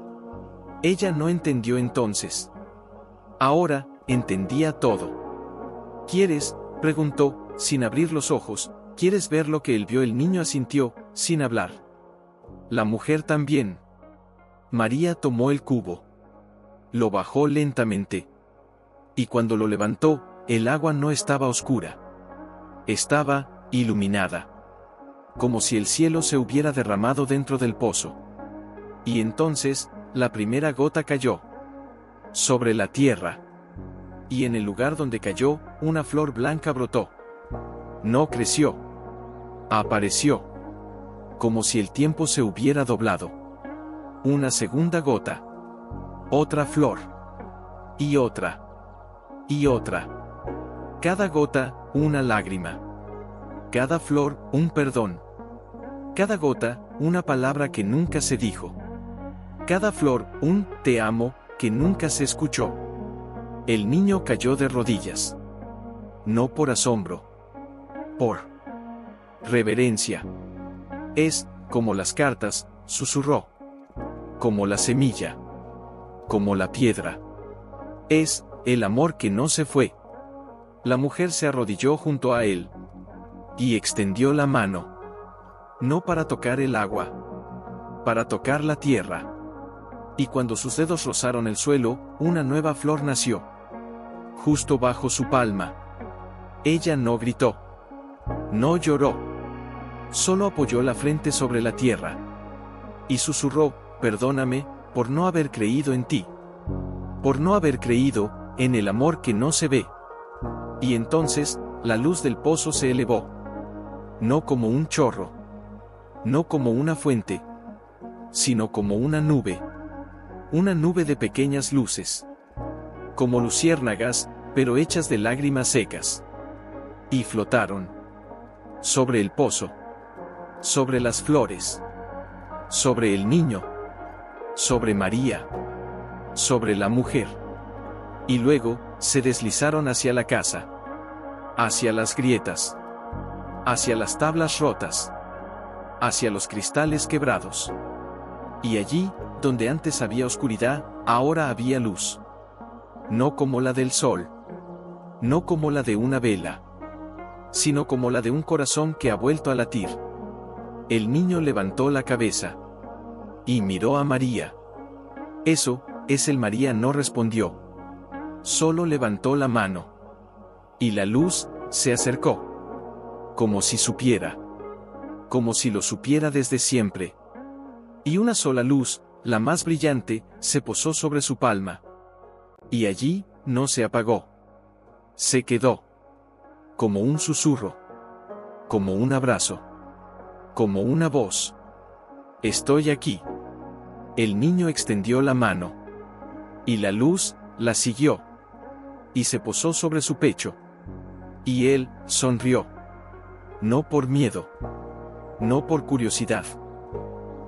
Ella no entendió entonces. Ahora, entendía todo. «¿Quieres?», preguntó, sin abrir los ojos. «¿Quieres ver lo que él vio?». El niño asintió, sin hablar. La mujer también. María tomó el cubo. Lo bajó lentamente. Y cuando lo levantó, el agua no estaba oscura. Estaba iluminada. Como si el cielo se hubiera derramado dentro del pozo. Y entonces, la primera gota cayó. Sobre la tierra. Y en el lugar donde cayó, una flor blanca brotó. No creció. Apareció. Como si el tiempo se hubiera doblado. Una segunda gota. Otra flor. Y otra. Y otra. Cada gota, una lágrima. Cada flor, un perdón. Cada gota, una palabra que nunca se dijo. Cada flor, un «te amo», que nunca se escuchó. El niño cayó de rodillas. No por asombro. Por reverencia. «Es, como las cartas», susurró. «Como la semilla. Como la piedra. Es, el amor que no se fue». La mujer se arrodilló junto a él. Y extendió la mano. No para tocar el agua. Para tocar la tierra. Y cuando sus dedos rozaron el suelo, una nueva flor nació. Justo bajo su palma. Ella no gritó. No lloró. Solo apoyó la frente sobre la tierra. Y susurró: «Perdóname, por no haber creído en ti. Por no haber creído en el amor que no se ve». Y entonces, la luz del pozo se elevó. No como un chorro. No como una fuente. Sino como una nube. Una nube de pequeñas luces. Como luciérnagas, pero hechas de lágrimas secas. Y flotaron. Sobre el pozo. Sobre las flores. Sobre el niño. Sobre María. Sobre la mujer. Y luego, se deslizaron hacia la casa. Hacia las grietas. Hacia las tablas rotas. Hacia los cristales quebrados. Y allí, donde antes había oscuridad, ahora había luz. No como la del sol. No como la de una vela. Sino como la de un corazón que ha vuelto a latir. El niño levantó la cabeza. Y miró a María. «Eso, es él». María no respondió. Solo levantó la mano. Y la luz se acercó. como si supiera. Como si lo supiera desde siempre. Y una sola luz, la más brillante, se posó sobre su palma. Y allí, no se apagó. Se quedó. Como un susurro. Como un abrazo. Como una voz. Estoy aquí. El niño extendió la mano. Y la luz, la siguió. Y se posó sobre su pecho. Y él, sonrió. No por miedo. No por curiosidad.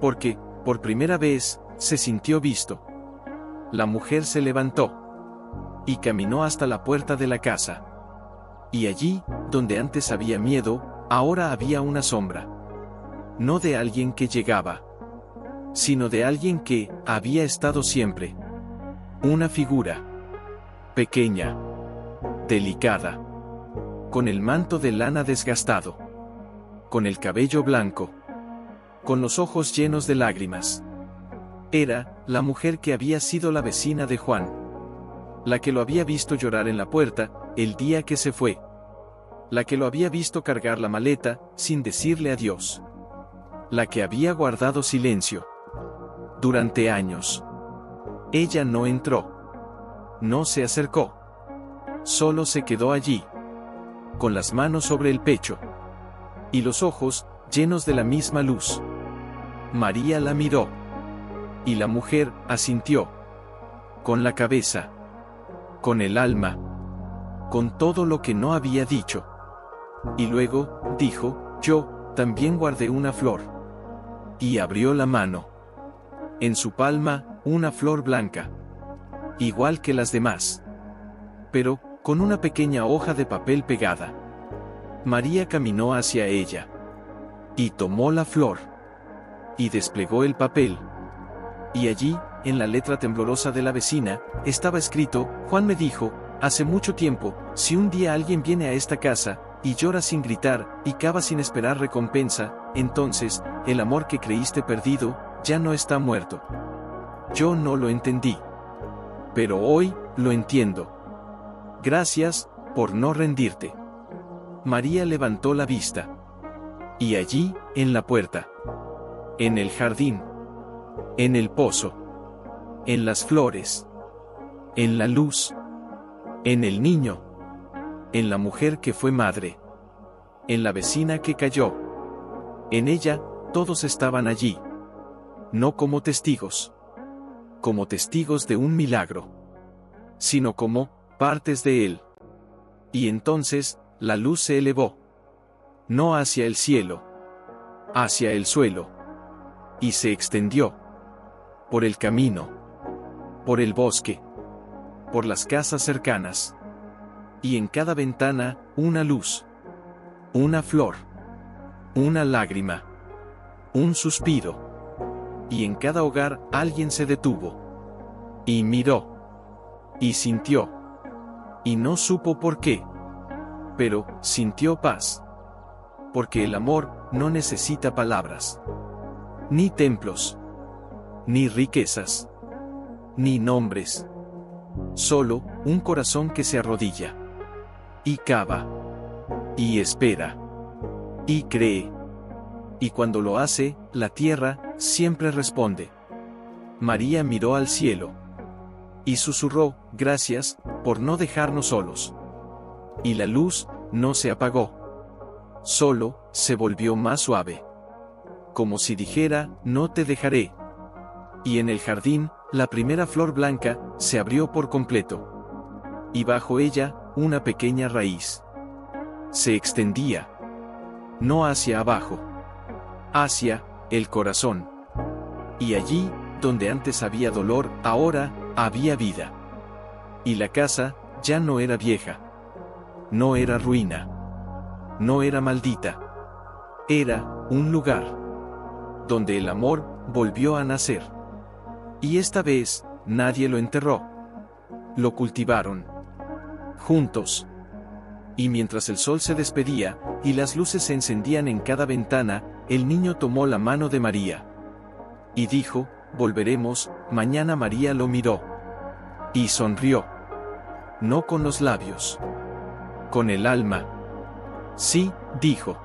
Porque, por primera vez, se sintió visto. La mujer se levantó. Y caminó hasta la puerta de la casa. Y allí, donde antes había miedo, ahora había una sombra. No de alguien que llegaba, sino de alguien que había estado siempre. Una figura. Pequeña. Delicada. Con el manto de lana desgastado. Con el cabello blanco. Con los ojos llenos de lágrimas. Era la mujer que había sido la vecina de Juan. La que lo había visto llorar en la puerta, el día que se fue. La que lo había visto cargar la maleta, sin decirle adiós. La que había guardado silencio. Durante años. Ella no entró. No se acercó. Solo se quedó allí. Con las manos sobre el pecho. Y los ojos, llenos de la misma luz. María la miró. Y la mujer asintió. Con la cabeza. Con el alma. Con todo lo que no había dicho. Y luego, dijo, yo, también guardé una flor. Y abrió la mano. En su palma, una flor blanca. Igual que las demás. Pero, con una pequeña hoja de papel pegada. María caminó hacia ella. Y tomó la flor. Y desplegó el papel. Y allí, en la letra temblorosa de la vecina, estaba escrito, Juan me dijo, hace mucho tiempo, si un día alguien viene a esta casa, y llora sin gritar, y cava sin esperar recompensa, entonces, el amor que creíste perdido, ya no está muerto. Yo no lo entendí. Pero hoy, lo entiendo. Gracias, por no rendirte. María levantó la vista. Y allí, en la puerta. En el jardín. En el pozo. En las flores. En la luz. En el niño. En la mujer que fue madre. En la vecina que cayó. En ella, todos estaban allí. No como testigos. Como testigos de un milagro. Sino como partes de él. Y entonces, la luz se elevó. No hacia el cielo. Hacia el suelo. Y se extendió. Por el camino. Por el bosque. Por las casas cercanas. Y en cada ventana, una luz. Una flor. Una lágrima. Un suspiro. Y en cada hogar, alguien se detuvo. Y miró. Y sintió. Y no supo por qué. Pero, sintió paz. Porque el amor, no necesita palabras. Ni templos. Ni riquezas. Ni nombres. Solo, un corazón que se arrodilla. Y cava. Y espera. Y cree. Y cuando lo hace, la tierra, siempre responde. María miró al cielo. Y susurró, gracias, por no dejarnos solos. Y la luz, no se apagó. Solo, se volvió más suave. Como si dijera, no te dejaré. Y en el jardín, la primera flor blanca, se abrió por completo. Y bajo ella, una pequeña raíz. Se extendía. No hacia abajo. Hacia, el corazón. Y allí, donde antes había dolor, ahora, había vida. Y la casa, ya no era vieja. No era ruina. No era maldita. Era, un lugar. Donde el amor, volvió a nacer. Y esta vez, nadie lo enterró. Lo cultivaron. Juntos. Y mientras el sol se despedía, y las luces se encendían en cada ventana, el niño tomó la mano de María. Y dijo, volveremos, mañana. María lo miró. Y sonrió. No con los labios. Con el alma. Sí, dijo.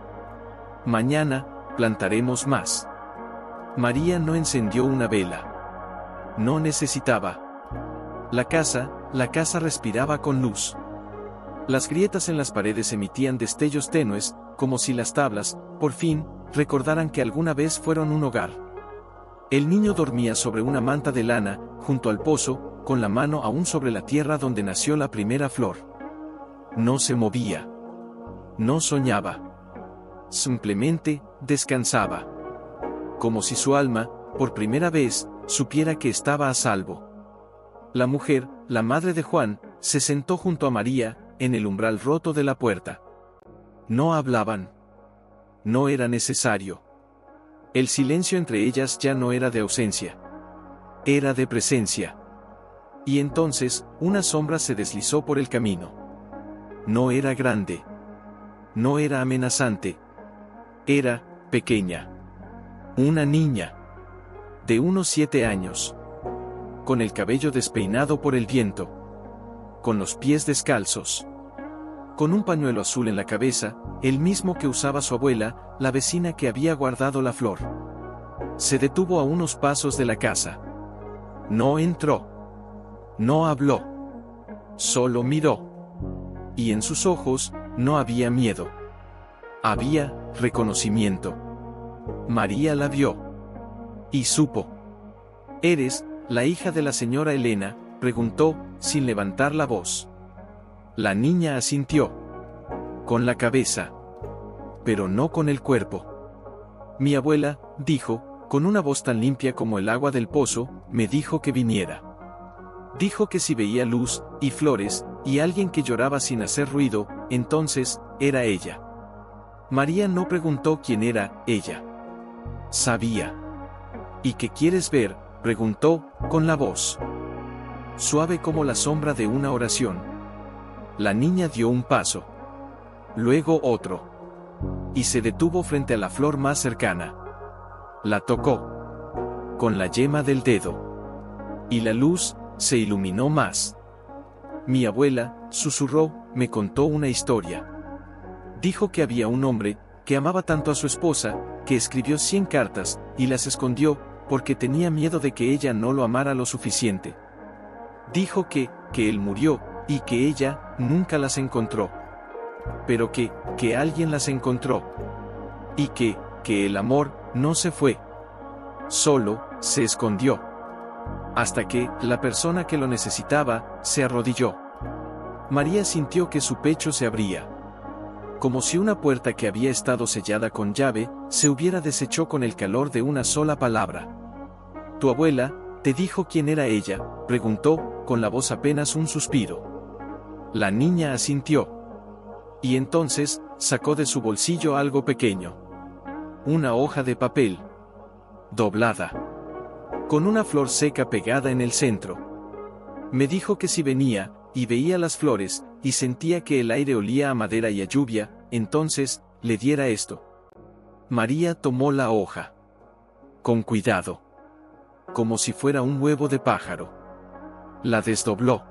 Mañana, plantaremos más. María no encendió una vela. No necesitaba. La casa respiraba con luz. Las grietas en las paredes emitían destellos tenues, como si las tablas, por fin, recordaran que alguna vez fueron un hogar. El niño dormía sobre una manta de lana, junto al pozo, con la mano aún sobre la tierra donde nació la primera flor. No se movía. No soñaba. Simplemente, descansaba. Como si su alma, por primera vez, supiera que estaba a salvo. La mujer, la madre de Juan, se sentó junto a María, en el umbral roto de la puerta. No hablaban. No era necesario. El silencio entre ellas ya no era de ausencia. Era de presencia. Y entonces, una sombra se deslizó por el camino. No era grande. No era amenazante. Era pequeña. Una niña. De unos 7 años. Con el cabello despeinado por el viento. Con los pies descalzos. Con un pañuelo azul en la cabeza, el mismo que usaba su abuela, la vecina que había guardado la flor. Se detuvo a unos pasos de la casa. No entró. No habló. Solo miró. Y en sus ojos, no había miedo. Había reconocimiento. María la vio. Y supo. ¿Eres la hija de la señora Elena?, preguntó, sin levantar la voz. La niña asintió. Con la cabeza. Pero no con el cuerpo. Mi abuela, dijo, con una voz tan limpia como el agua del pozo, me dijo que viniera. Dijo que si veía luz, y flores, y alguien que lloraba sin hacer ruido, entonces, era ella. María no preguntó quién era ella. Sabía. ¿Y qué quieres ver?, preguntó, con la voz suave como la sombra de una oración. La niña dio un paso. Luego otro. Y se detuvo frente a la flor más cercana. La tocó. Con la yema del dedo. Y la luz se iluminó más. Mi abuela, susurró, me contó una historia. Dijo que había un hombre, que amaba tanto a su esposa, que escribió 100 cartas, y las escondió, porque tenía miedo de que ella no lo amara lo suficiente. Dijo que él murió, y que ella nunca las encontró. Pero que alguien las encontró. Y que el amor no se fue. Solo se escondió. Hasta que la persona que lo necesitaba se arrodilló. María sintió que su pecho se abría. Como si una puerta que había estado sellada con llave, se hubiera deshecho con el calor de una sola palabra. ¿Tu abuela te dijo quién era ella?, preguntó, con la voz apenas un suspiro. La niña asintió. Y entonces, sacó de su bolsillo algo pequeño. Una hoja de papel. Doblada. Con una flor seca pegada en el centro. Me dijo que si venía, y veía las flores, y sentía que el aire olía a madera y a lluvia, entonces, le diera esto. María tomó la hoja. Con cuidado. Como si fuera un huevo de pájaro. La desdobló.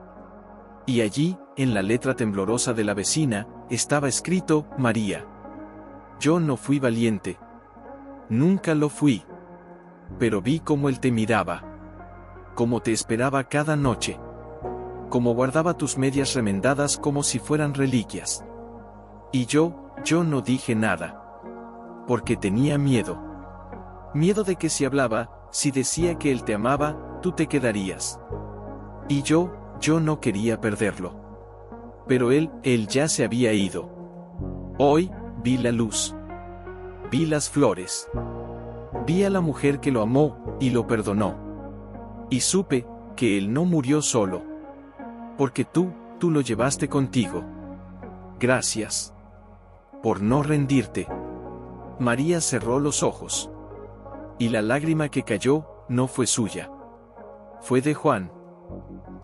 Y allí, en la letra temblorosa de la vecina, estaba escrito, María. Yo no fui valiente. Nunca lo fui. Pero vi cómo él te miraba. Cómo te esperaba cada noche. Cómo guardaba tus medias remendadas como si fueran reliquias. Y yo no dije nada. Porque tenía miedo. Miedo de que si hablaba, si decía que él te amaba, tú te quedarías. Y yo no quería perderlo. Pero él ya se había ido. Hoy, vi la luz. Vi las flores. Vi a la mujer que lo amó, y lo perdonó. Y supe, que él no murió solo. Porque tú lo llevaste contigo. Gracias. Por no rendirte. María cerró los ojos. Y la lágrima que cayó, no fue suya. Fue de Juan.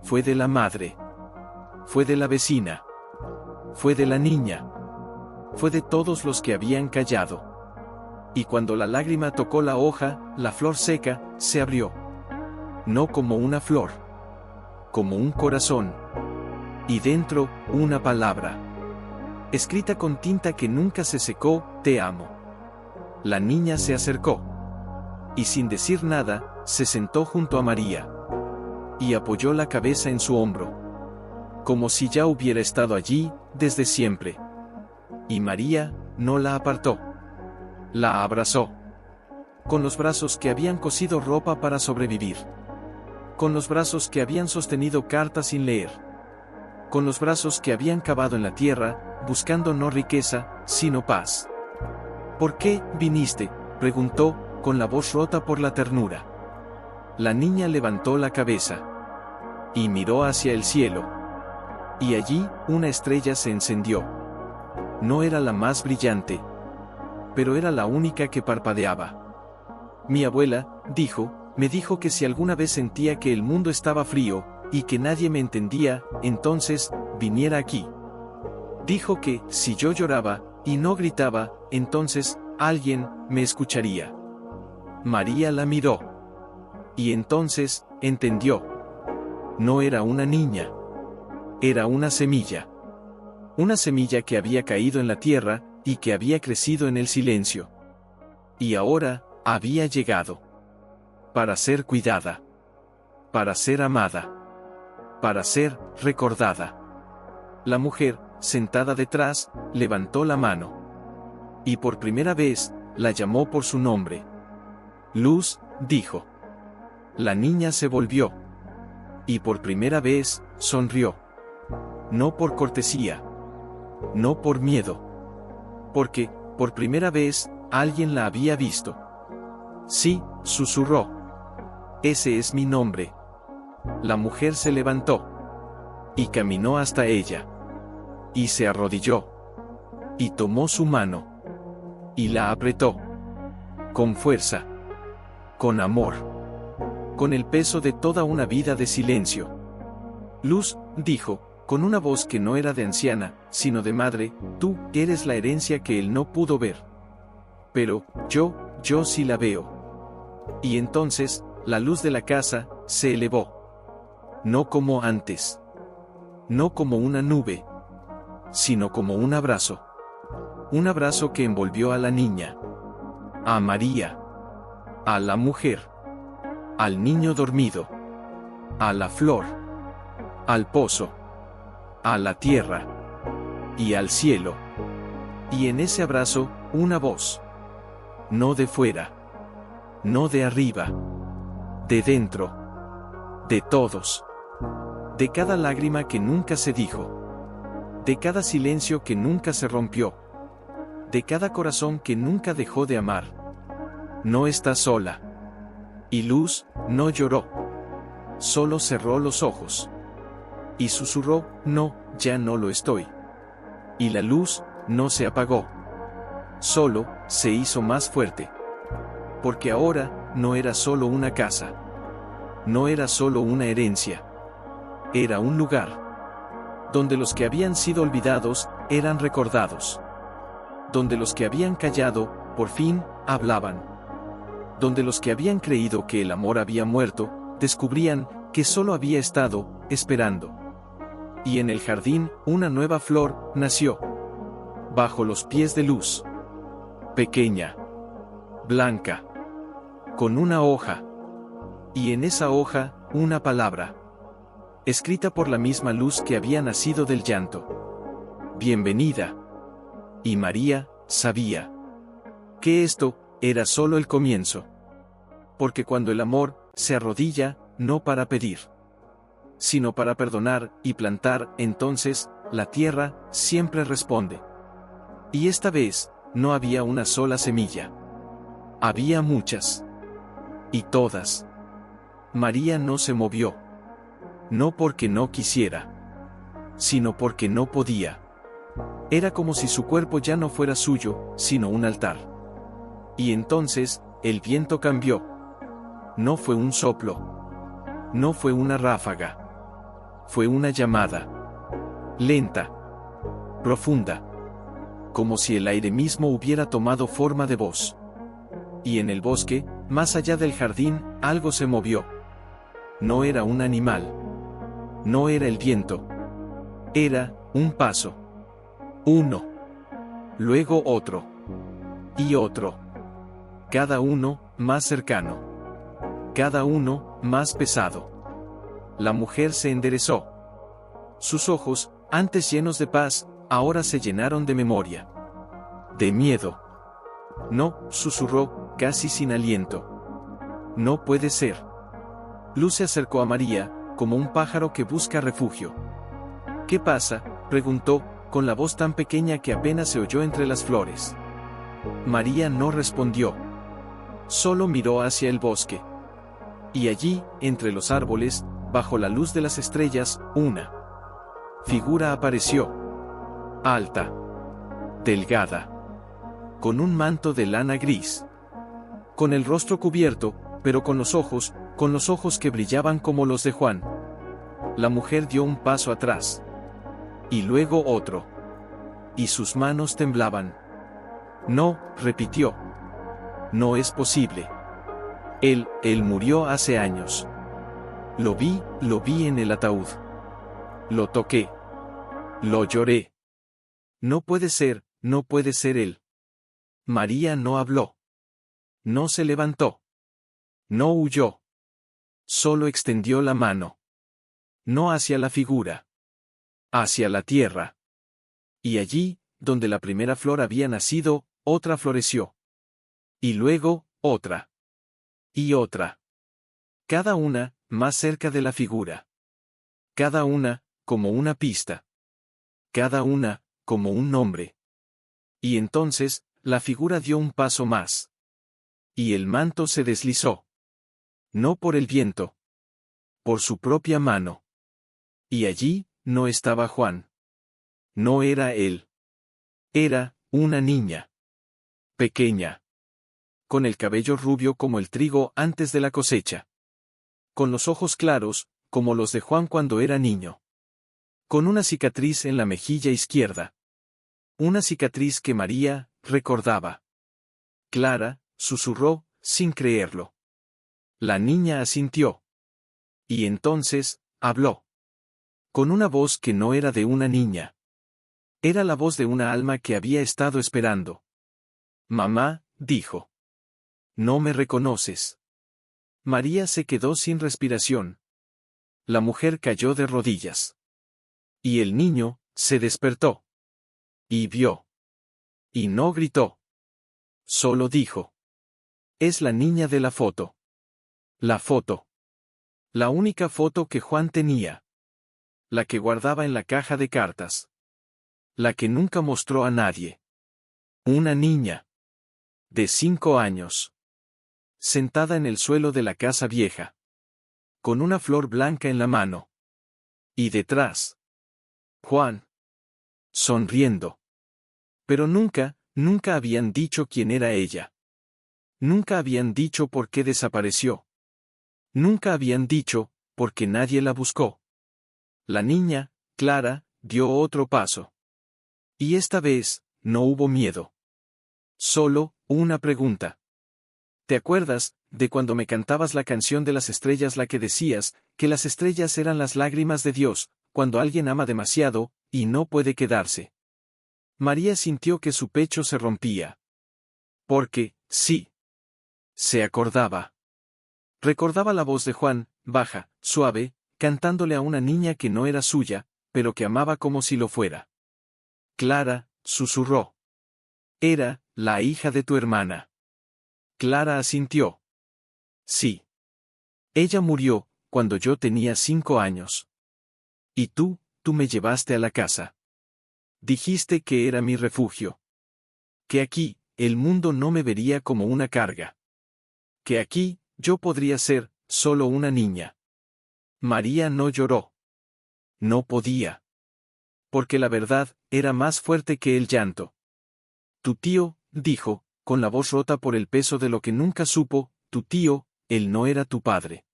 Fue de la madre. Fue de la vecina. Fue de la niña. Fue de todos los que habían callado. Y cuando la lágrima tocó la hoja, la flor seca, se abrió. No como una flor. Como un corazón. Y dentro, una palabra. Escrita con tinta que nunca se secó, te amo. La niña se acercó. Y sin decir nada, se sentó junto a María. Y apoyó la cabeza en su hombro. Como si ya hubiera estado allí, desde siempre. Y María, no la apartó. La abrazó. Con los brazos que habían cosido ropa para sobrevivir. Con los brazos que habían sostenido cartas sin leer. Con los brazos que habían cavado en la tierra, buscando no riqueza, sino paz. ¿Por qué viniste?, preguntó, con la voz rota por la ternura. La niña levantó la cabeza. Y miró hacia el cielo. Y allí, una estrella se encendió. No era la más brillante. Pero era la única que parpadeaba. Mi abuela, me dijo que si alguna vez sentía que el mundo estaba frío, y que nadie me entendía, entonces, viniera aquí. Dijo que, si yo lloraba, y no gritaba, entonces, alguien, me escucharía. María la miró. Y entonces, entendió. No era una niña. Era una semilla. Una semilla que había caído en la tierra, y que había crecido en el silencio. Y ahora, había llegado. Para ser cuidada. Para ser amada. Para ser recordada. La mujer, sentada detrás, levantó la mano. Y por primera vez, la llamó por su nombre. Luz, dijo. La niña se volvió. Y por primera vez, sonrió. No por cortesía. No por miedo. Porque, por primera vez, alguien la había visto. Sí, susurró. Ese es mi nombre. La mujer se levantó. Y caminó hasta ella. Y se arrodilló. Y tomó su mano. Y la apretó. Con fuerza. Con amor. Con el peso de toda una vida de silencio. Luz, dijo, con una voz que no era de anciana, sino de madre, tú eres la herencia que él no pudo ver. Pero, yo sí la veo. Y entonces, la luz de la casa, se elevó. No como antes. No como una nube. Sino como un abrazo. Un abrazo que envolvió a la niña. A María. A la mujer. Al niño dormido. A la flor. Al pozo. A la tierra. Y al cielo. Y en ese abrazo, una voz. No de fuera. No de arriba. De dentro. De todos. De cada lágrima que nunca se dijo. De cada silencio que nunca se rompió. De cada corazón que nunca dejó de amar. No está sola. Y Luz, no lloró. Solo cerró los ojos. Y susurró, no, ya no lo estoy. Y la luz, no se apagó. Solo, se hizo más fuerte. Porque ahora, no era solo una casa. No era solo una herencia. Era un lugar. Donde los que habían sido olvidados, eran recordados. Donde los que habían callado, por fin, hablaban. Donde los que habían creído que el amor había muerto, descubrían que solo había estado, esperando. Y en el jardín, una nueva flor, nació. Bajo los pies de Luz. Pequeña. Blanca. Con una hoja. Y en esa hoja, una palabra. Escrita por la misma Luz que había nacido del llanto. Bienvenida. Y María, sabía. Que esto, era solo el comienzo. Porque cuando el amor, se arrodilla, no para pedir. Sino para perdonar, y plantar, entonces, la tierra, siempre responde. Y esta vez, no había una sola semilla. Había muchas. Y todas. María no se movió. No porque no quisiera. Sino porque no podía. Era como si su cuerpo ya no fuera suyo, sino un altar. Y entonces, el viento cambió. No fue un soplo. No fue una ráfaga. Fue una llamada. Lenta. Profunda. Como si el aire mismo hubiera tomado forma de voz. Y en el bosque, más allá del jardín, algo se movió. No era un animal. No era el viento. Era un paso. Uno. Luego otro. Y otro. Cada uno, más cercano. Cada uno, más pesado. La mujer se enderezó. Sus ojos, antes llenos de paz, ahora se llenaron de memoria. De miedo. No, susurró, casi sin aliento. No puede ser. Luz se acercó a María, como un pájaro que busca refugio. ¿Qué pasa?, preguntó, con la voz tan pequeña que apenas se oyó entre las flores. María no respondió. Solo miró hacia el bosque. Y allí, entre los árboles, bajo la luz de las estrellas, una figura apareció. Alta. Delgada. Con un manto de lana gris. Con el rostro cubierto, pero con los ojos que brillaban como los de Juan. La mujer dio un paso atrás. Y luego otro. Y sus manos temblaban. No, repitió. No es posible. Él murió hace años. Lo vi en el ataúd. Lo toqué. Lo lloré. No puede ser él. María no habló. No se levantó. No huyó. Solo extendió la mano. No hacia la figura. Hacia la tierra. Y allí, donde la primera flor había nacido, otra floreció. Y luego, otra. Y otra. Cada una, más cerca de la figura. Cada una, como una pista. Cada una, como un nombre. Y entonces, la figura dio un paso más. Y el manto se deslizó. No por el viento. Por su propia mano. Y allí, no estaba Juan. No era él. Era, una niña. Pequeña. Con el cabello rubio como el trigo antes de la cosecha. Con los ojos claros, como los de Juan cuando era niño. Con una cicatriz en la mejilla izquierda. Una cicatriz que María recordaba. Clara, susurró, sin creerlo. La niña asintió. Y entonces, habló. Con una voz que no era de una niña. Era la voz de una alma que había estado esperando. Mamá, dijo. ¿No me reconoces? María se quedó sin respiración. La mujer cayó de rodillas. Y el niño, se despertó. Y vio. Y no gritó. Solo dijo. Es la niña de la foto. La foto. La única foto que Juan tenía. La que guardaba en la caja de cartas. La que nunca mostró a nadie. Una niña. De 5 años. Sentada en el suelo de la casa vieja. Con una flor blanca en la mano. Y detrás. Juan. Sonriendo. Pero nunca habían dicho quién era ella. Nunca habían dicho por qué desapareció. Nunca habían dicho, por qué nadie la buscó. La niña, Clara, dio otro paso. Y esta vez, no hubo miedo. Solo, una pregunta. ¿Te acuerdas, de cuando me cantabas la canción de las estrellas, la que decías, que las estrellas eran las lágrimas de Dios, cuando alguien ama demasiado, y no puede quedarse? María sintió que su pecho se rompía. Porque, sí. Se acordaba. Recordaba la voz de Juan, baja, suave, cantándole a una niña que no era suya, pero que amaba como si lo fuera. Clara, susurró. Era, la hija de tu hermana. Clara asintió. Sí. Ella murió, cuando yo tenía 5 años. Y tú me llevaste a la casa. Dijiste que era mi refugio. Que aquí, el mundo no me vería como una carga. Que aquí, yo podría ser, solo una niña. María no lloró. No podía. Porque la verdad, era más fuerte que el llanto. Tu tío, dijo, con la voz rota por el peso de lo que nunca supo, tu tío, él no era tu padre.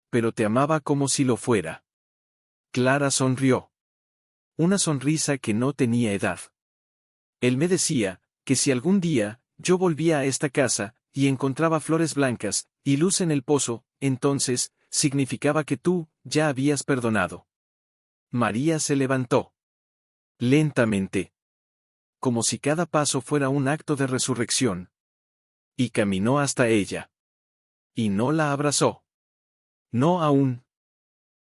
Pero te amaba como si lo fuera. Clara sonrió. Una sonrisa que no tenía edad. Él me decía, que si algún día, yo volvía a esta casa, y encontraba flores blancas, y luz en el pozo, entonces, significaba que tú, ya habías perdonado. María se levantó. Lentamente. como si cada paso fuera un acto de resurrección. Y caminó hasta ella. Y no la abrazó. No aún.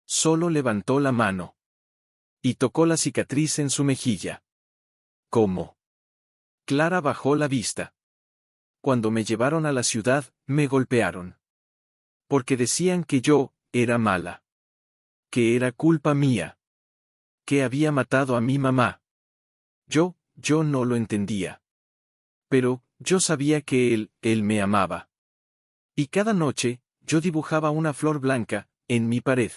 Solo levantó la mano. Y tocó la cicatriz en su mejilla. ¿Cómo? Clara bajó la vista. Cuando me llevaron a la ciudad, me golpearon. Porque decían que yo era mala. Que era culpa mía. Que había matado a mi mamá. Yo no lo entendía. Pero, yo sabía que él me amaba. Y cada noche, yo dibujaba una flor blanca, en mi pared.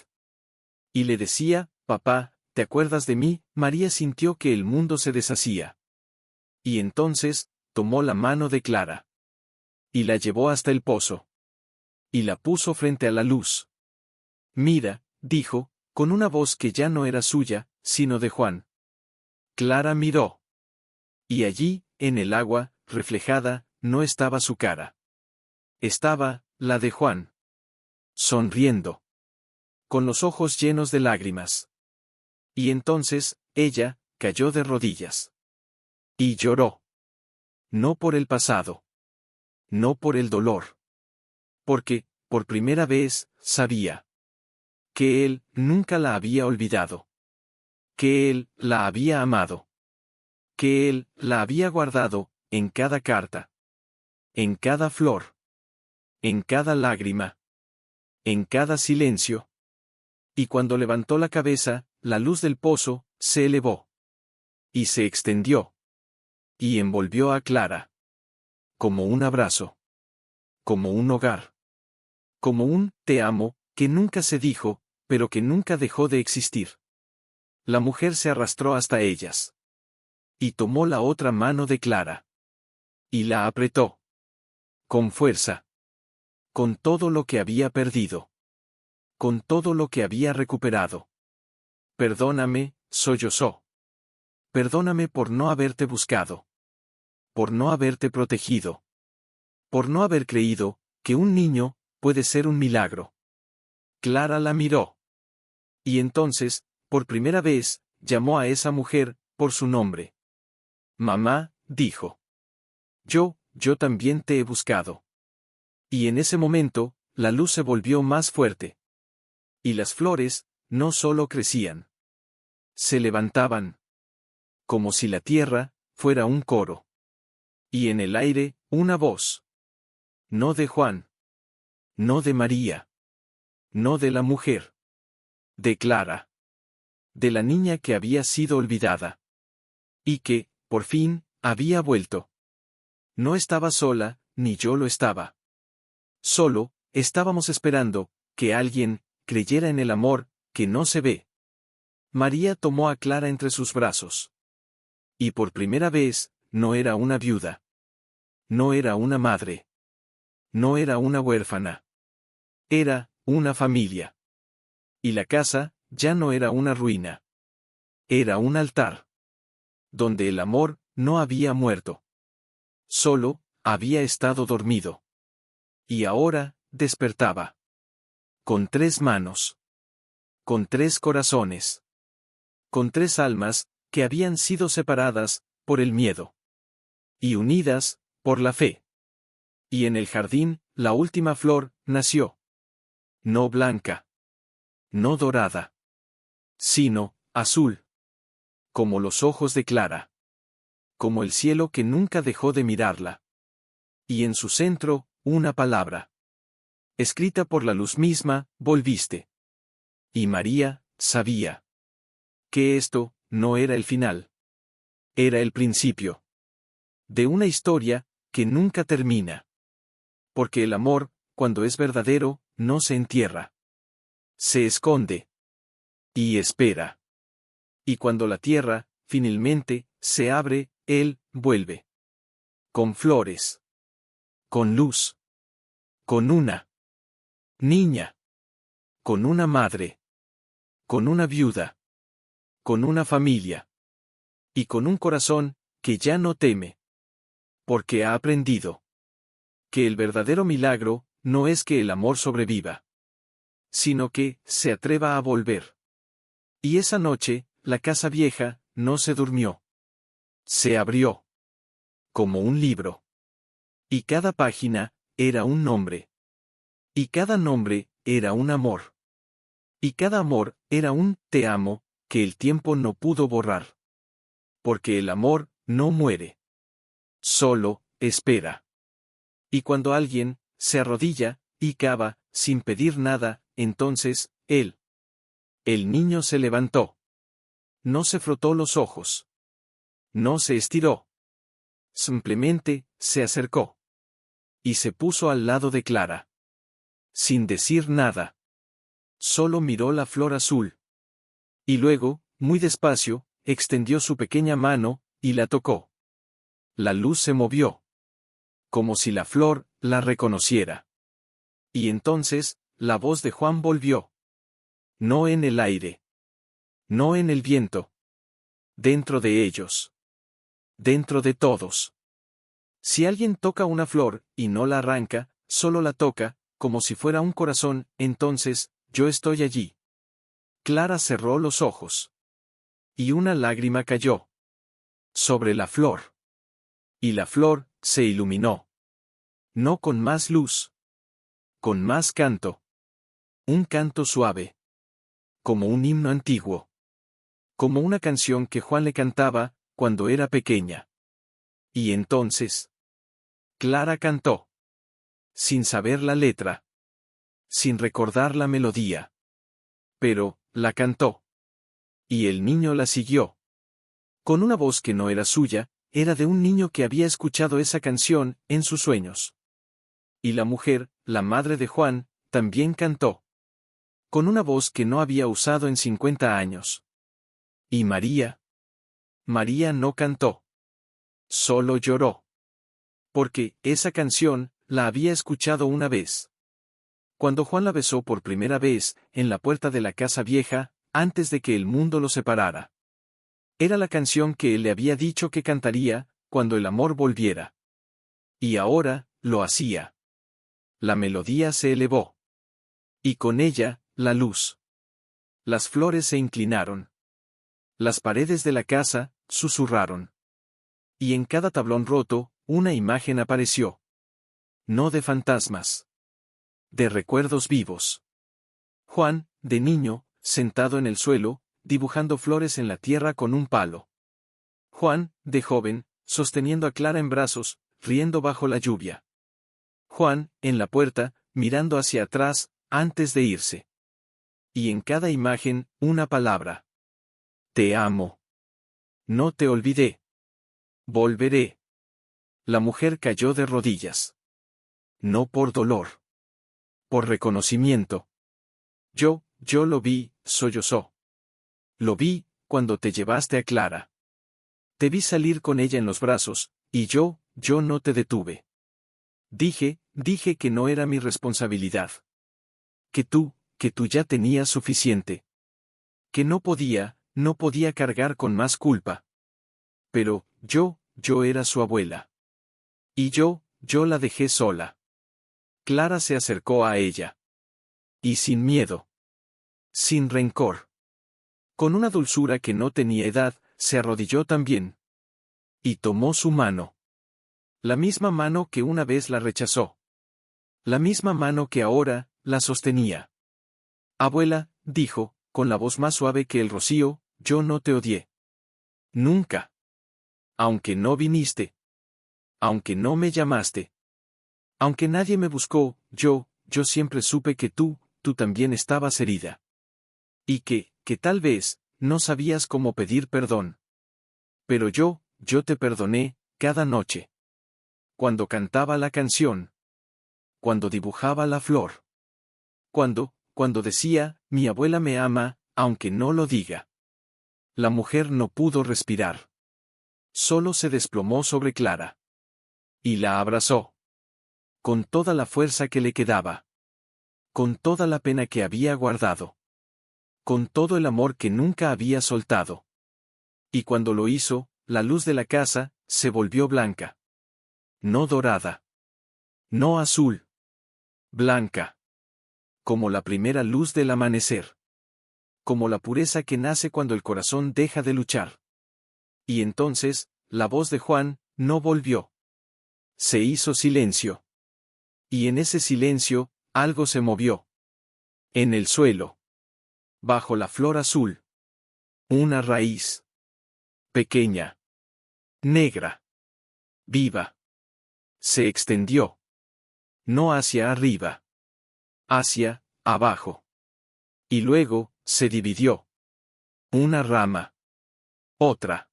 Y le decía, papá, ¿te acuerdas de mí? María sintió que el mundo se deshacía. Y entonces, tomó la mano de Clara. Y la llevó hasta el pozo. Y la puso frente a la luz. Mira, dijo, con una voz que ya no era suya, sino de Juan. Clara miró. Y allí, en el agua, reflejada, no estaba su cara. Estaba, la de Juan. Sonriendo. Con los ojos llenos de lágrimas. Y entonces, ella, cayó de rodillas. Y lloró. No por el pasado. No por el dolor. Porque, por primera vez, sabía. Que él, nunca la había olvidado. Que él, la había amado. Que él, la había guardado, en cada carta. En cada flor. En cada lágrima. En cada silencio. Y cuando levantó la cabeza, la luz del pozo, se elevó. Y se extendió. Y envolvió a Clara. Como un abrazo. Como un hogar. Como un te amo, que nunca se dijo, pero que nunca dejó de existir. La mujer se arrastró hasta ellas. Y tomó la otra mano de Clara. Y la apretó. Con fuerza. Con todo lo que había perdido. Con todo lo que había recuperado. Perdóname, sollozó. Perdóname por no haberte buscado. Por no haberte protegido. Por no haber creído, que un niño, puede ser un milagro. Clara la miró. Y entonces, por primera vez, llamó a esa mujer, por su nombre. Mamá, dijo. Yo también te he buscado. Y en ese momento, la luz se volvió más fuerte. Y las flores, no solo crecían. Se levantaban. Como si la tierra, fuera un coro. Y en el aire, una voz. No de Juan. No de María. No de la mujer. De Clara. De la niña que había sido olvidada. Y que, por fin, había vuelto. No estaba sola, ni yo lo estaba. Solo, estábamos esperando, que alguien, creyera en el amor, que no se ve. María tomó a Clara entre sus brazos. Y por primera vez, no era una viuda. No era una madre. No era una huérfana. Era, una familia. Y la casa, ya no era una ruina. Era un altar. Donde el amor, no había muerto. Solo, había estado dormido. Y ahora, despertaba. Con 3 manos. Con 3 corazones. Con 3 almas, que habían sido separadas, por el miedo. Y unidas, por la fe. Y en el jardín, la última flor, nació. No blanca. No dorada. Sino, azul. Como los ojos de Clara. Como el cielo que nunca dejó de mirarla. Y en su centro, una palabra. Escrita por la luz misma, volviste. Y María, sabía. Que esto, no era el final. Era el principio. De una historia, que nunca termina. Porque el amor, cuando es verdadero, no se entierra. Se esconde. Y espera. Y cuando la tierra, finalmente, se abre, él, vuelve. Con flores. Con luz. Con una niña. Con una madre. Con una viuda. Con una familia. Y con un corazón, que ya no teme. Porque ha aprendido. Que el verdadero milagro, no es que el amor sobreviva. Sino que, se atreva a volver. Y esa noche, la casa vieja, no se durmió. Se abrió. Como un libro. Y cada página era un nombre. Y cada nombre era un amor. Y cada amor era un te amo que el tiempo no pudo borrar. Porque el amor no muere. Solo espera. Y cuando alguien se arrodilla y cava, sin pedir nada, entonces, el niño se levantó. No se frotó los ojos. No se estiró. Simplemente, se acercó. Y se puso al lado de Clara. Sin decir nada. Solo miró la flor azul. Y luego, muy despacio, extendió su pequeña mano, y la tocó. La luz se movió. Como si la flor la reconociera. Y entonces, la voz de Juan volvió. No en el aire. No en el viento. Dentro de ellos. Dentro de todos. Si alguien toca una flor, y no la arranca, solo la toca, como si fuera un corazón, entonces, yo estoy allí. Clara cerró los ojos. Y una lágrima cayó. Sobre la flor. Y la flor se iluminó. No con más luz. Con más canto. Un canto suave. Como un himno antiguo. Como una canción que Juan le cantaba, cuando era pequeña. Y entonces. Clara cantó. Sin saber la letra. Sin recordar la melodía. Pero, la cantó. Y el niño la siguió. Con una voz que no era suya, era de un niño que había escuchado esa canción, en sus sueños. Y la mujer, la madre de Juan, también cantó. Con una voz que no había usado en 50 años. ¿Y María? María no cantó. Solo lloró. Porque, esa canción, la había escuchado una vez. Cuando Juan la besó por primera vez, en la puerta de la casa vieja, antes de que el mundo los separara. Era la canción que él le había dicho que cantaría, cuando el amor volviera. Y ahora, lo hacía. La melodía se elevó. Y con ella, la luz. Las flores se inclinaron. Las paredes de la casa, susurraron. Y en cada tablón roto, una imagen apareció. No de fantasmas. De recuerdos vivos. Juan, de niño, sentado en el suelo, dibujando flores en la tierra con un palo. Juan, de joven, sosteniendo a Clara en brazos, riendo bajo la lluvia. Juan, en la puerta, mirando hacia atrás, antes de irse. Y en cada imagen, una palabra. Te amo. No te olvidé. Volveré. La mujer cayó de rodillas. No por dolor. Por reconocimiento. Yo lo vi, sollozó. Lo vi, cuando te llevaste a Clara. Te vi salir con ella en los brazos, y yo no te detuve. Dije que no era mi responsabilidad. Que tú ya tenías suficiente. Que no podía cargar con más culpa. Pero, yo era su abuela. Y yo la dejé sola. Clara se acercó a ella. Y sin miedo. Sin rencor. Con una dulzura que no tenía edad, se arrodilló también. Y tomó su mano. La misma mano que una vez la rechazó. La misma mano que ahora, la sostenía. Abuela, dijo, con la voz más suave que el rocío, yo no te odié. Nunca. Aunque no viniste. Aunque no me llamaste. Aunque nadie me buscó, yo siempre supe que tú también estabas herida. Y que tal vez, no sabías cómo pedir perdón. Pero yo te perdoné, cada noche. Cuando cantaba la canción. Cuando dibujaba la flor. Cuando decía, mi abuela me ama, aunque no lo diga. La mujer no pudo respirar. Solo se desplomó sobre Clara. Y la abrazó. Con toda la fuerza que le quedaba. Con toda la pena que había guardado. Con todo el amor que nunca había soltado. Y cuando lo hizo, la luz de la casa, se volvió blanca. No dorada. No azul. Blanca. Como la primera luz del amanecer. Como la pureza que nace cuando el corazón deja de luchar. Y entonces, la voz de Juan no volvió. Se hizo silencio. Y en ese silencio, algo se movió. En el suelo. Bajo la flor azul. Una raíz. Pequeña. Negra. Viva. Se extendió. No hacia arriba. Hacia abajo. Y luego, se dividió. Una rama. Otra.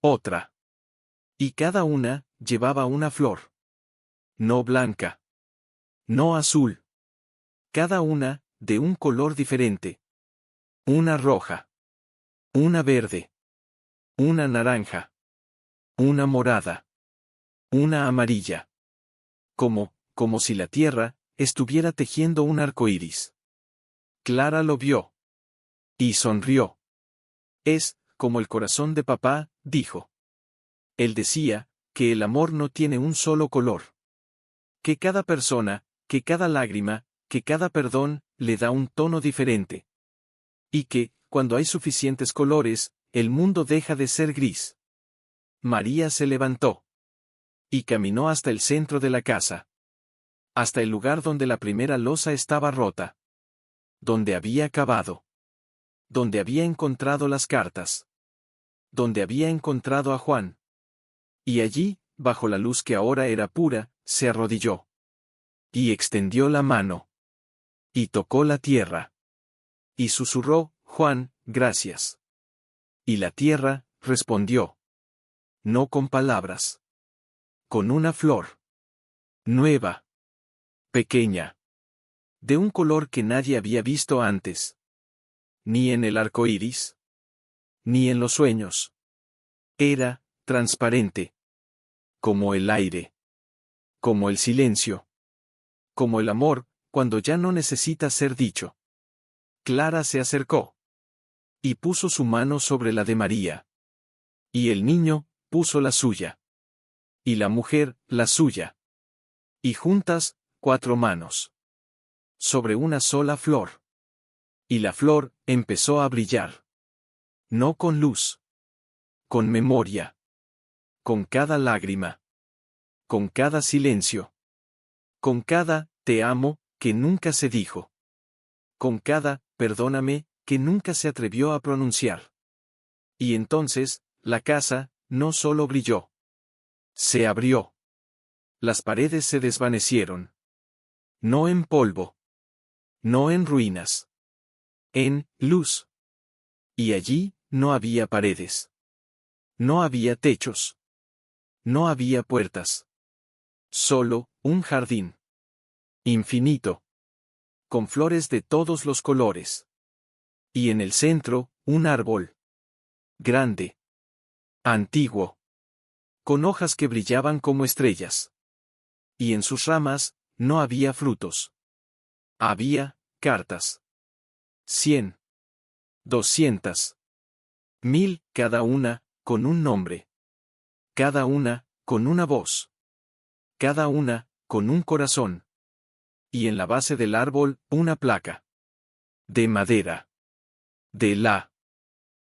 Otra. Y cada una, llevaba una flor. No blanca. No azul. Cada una, de un color diferente. Una roja. Una verde. Una naranja. Una morada. Una amarilla. Como si la tierra, estuviera tejiendo un arco iris. Clara lo vio. Y sonrió. Es, como el corazón de papá, dijo. Él decía, que el amor no tiene un solo color. Que cada persona, que cada lágrima, que cada perdón, le da un tono diferente. Y que, cuando hay suficientes colores, el mundo deja de ser gris. María se levantó. Y caminó hasta el centro de la casa. Hasta el lugar donde la primera losa estaba rota. Donde había cavado. Donde había encontrado las cartas. Donde había encontrado a Juan. Y allí, bajo la luz que ahora era pura, se arrodilló. Y extendió la mano. Y tocó la tierra. Y susurró, Juan, gracias. Y la tierra, respondió. No con palabras. Con una flor. Nueva. Pequeña. De un color que nadie había visto antes. Ni en el arco iris. Ni en los sueños. Era, transparente. Como el aire. Como el silencio. Como el amor, cuando ya no necesita ser dicho. Clara se acercó. Y puso su mano sobre la de María. Y el niño, puso la suya. Y la mujer, la suya. Y juntas, 4 manos. Sobre una sola flor. Y la flor, empezó a brillar. No con luz. Con memoria. Con cada lágrima. Con cada silencio. Con cada, te amo, que nunca se dijo. Con cada, perdóname, que nunca se atrevió a pronunciar. Y entonces, la casa, no solo brilló. Se abrió. Las paredes se desvanecieron. No en polvo. No en ruinas. En luz. Y allí, no había paredes. No había techos. No había puertas. Solo, un jardín. Infinito. Con flores de todos los colores. Y en el centro, un árbol. Grande. Antiguo. Con hojas que brillaban como estrellas. Y en sus ramas, no había frutos. Había, cartas. 100. 200. 1000, cada una, con un nombre. Cada una, con una voz. Cada una, con un corazón. Y en la base del árbol, una placa. De madera. De la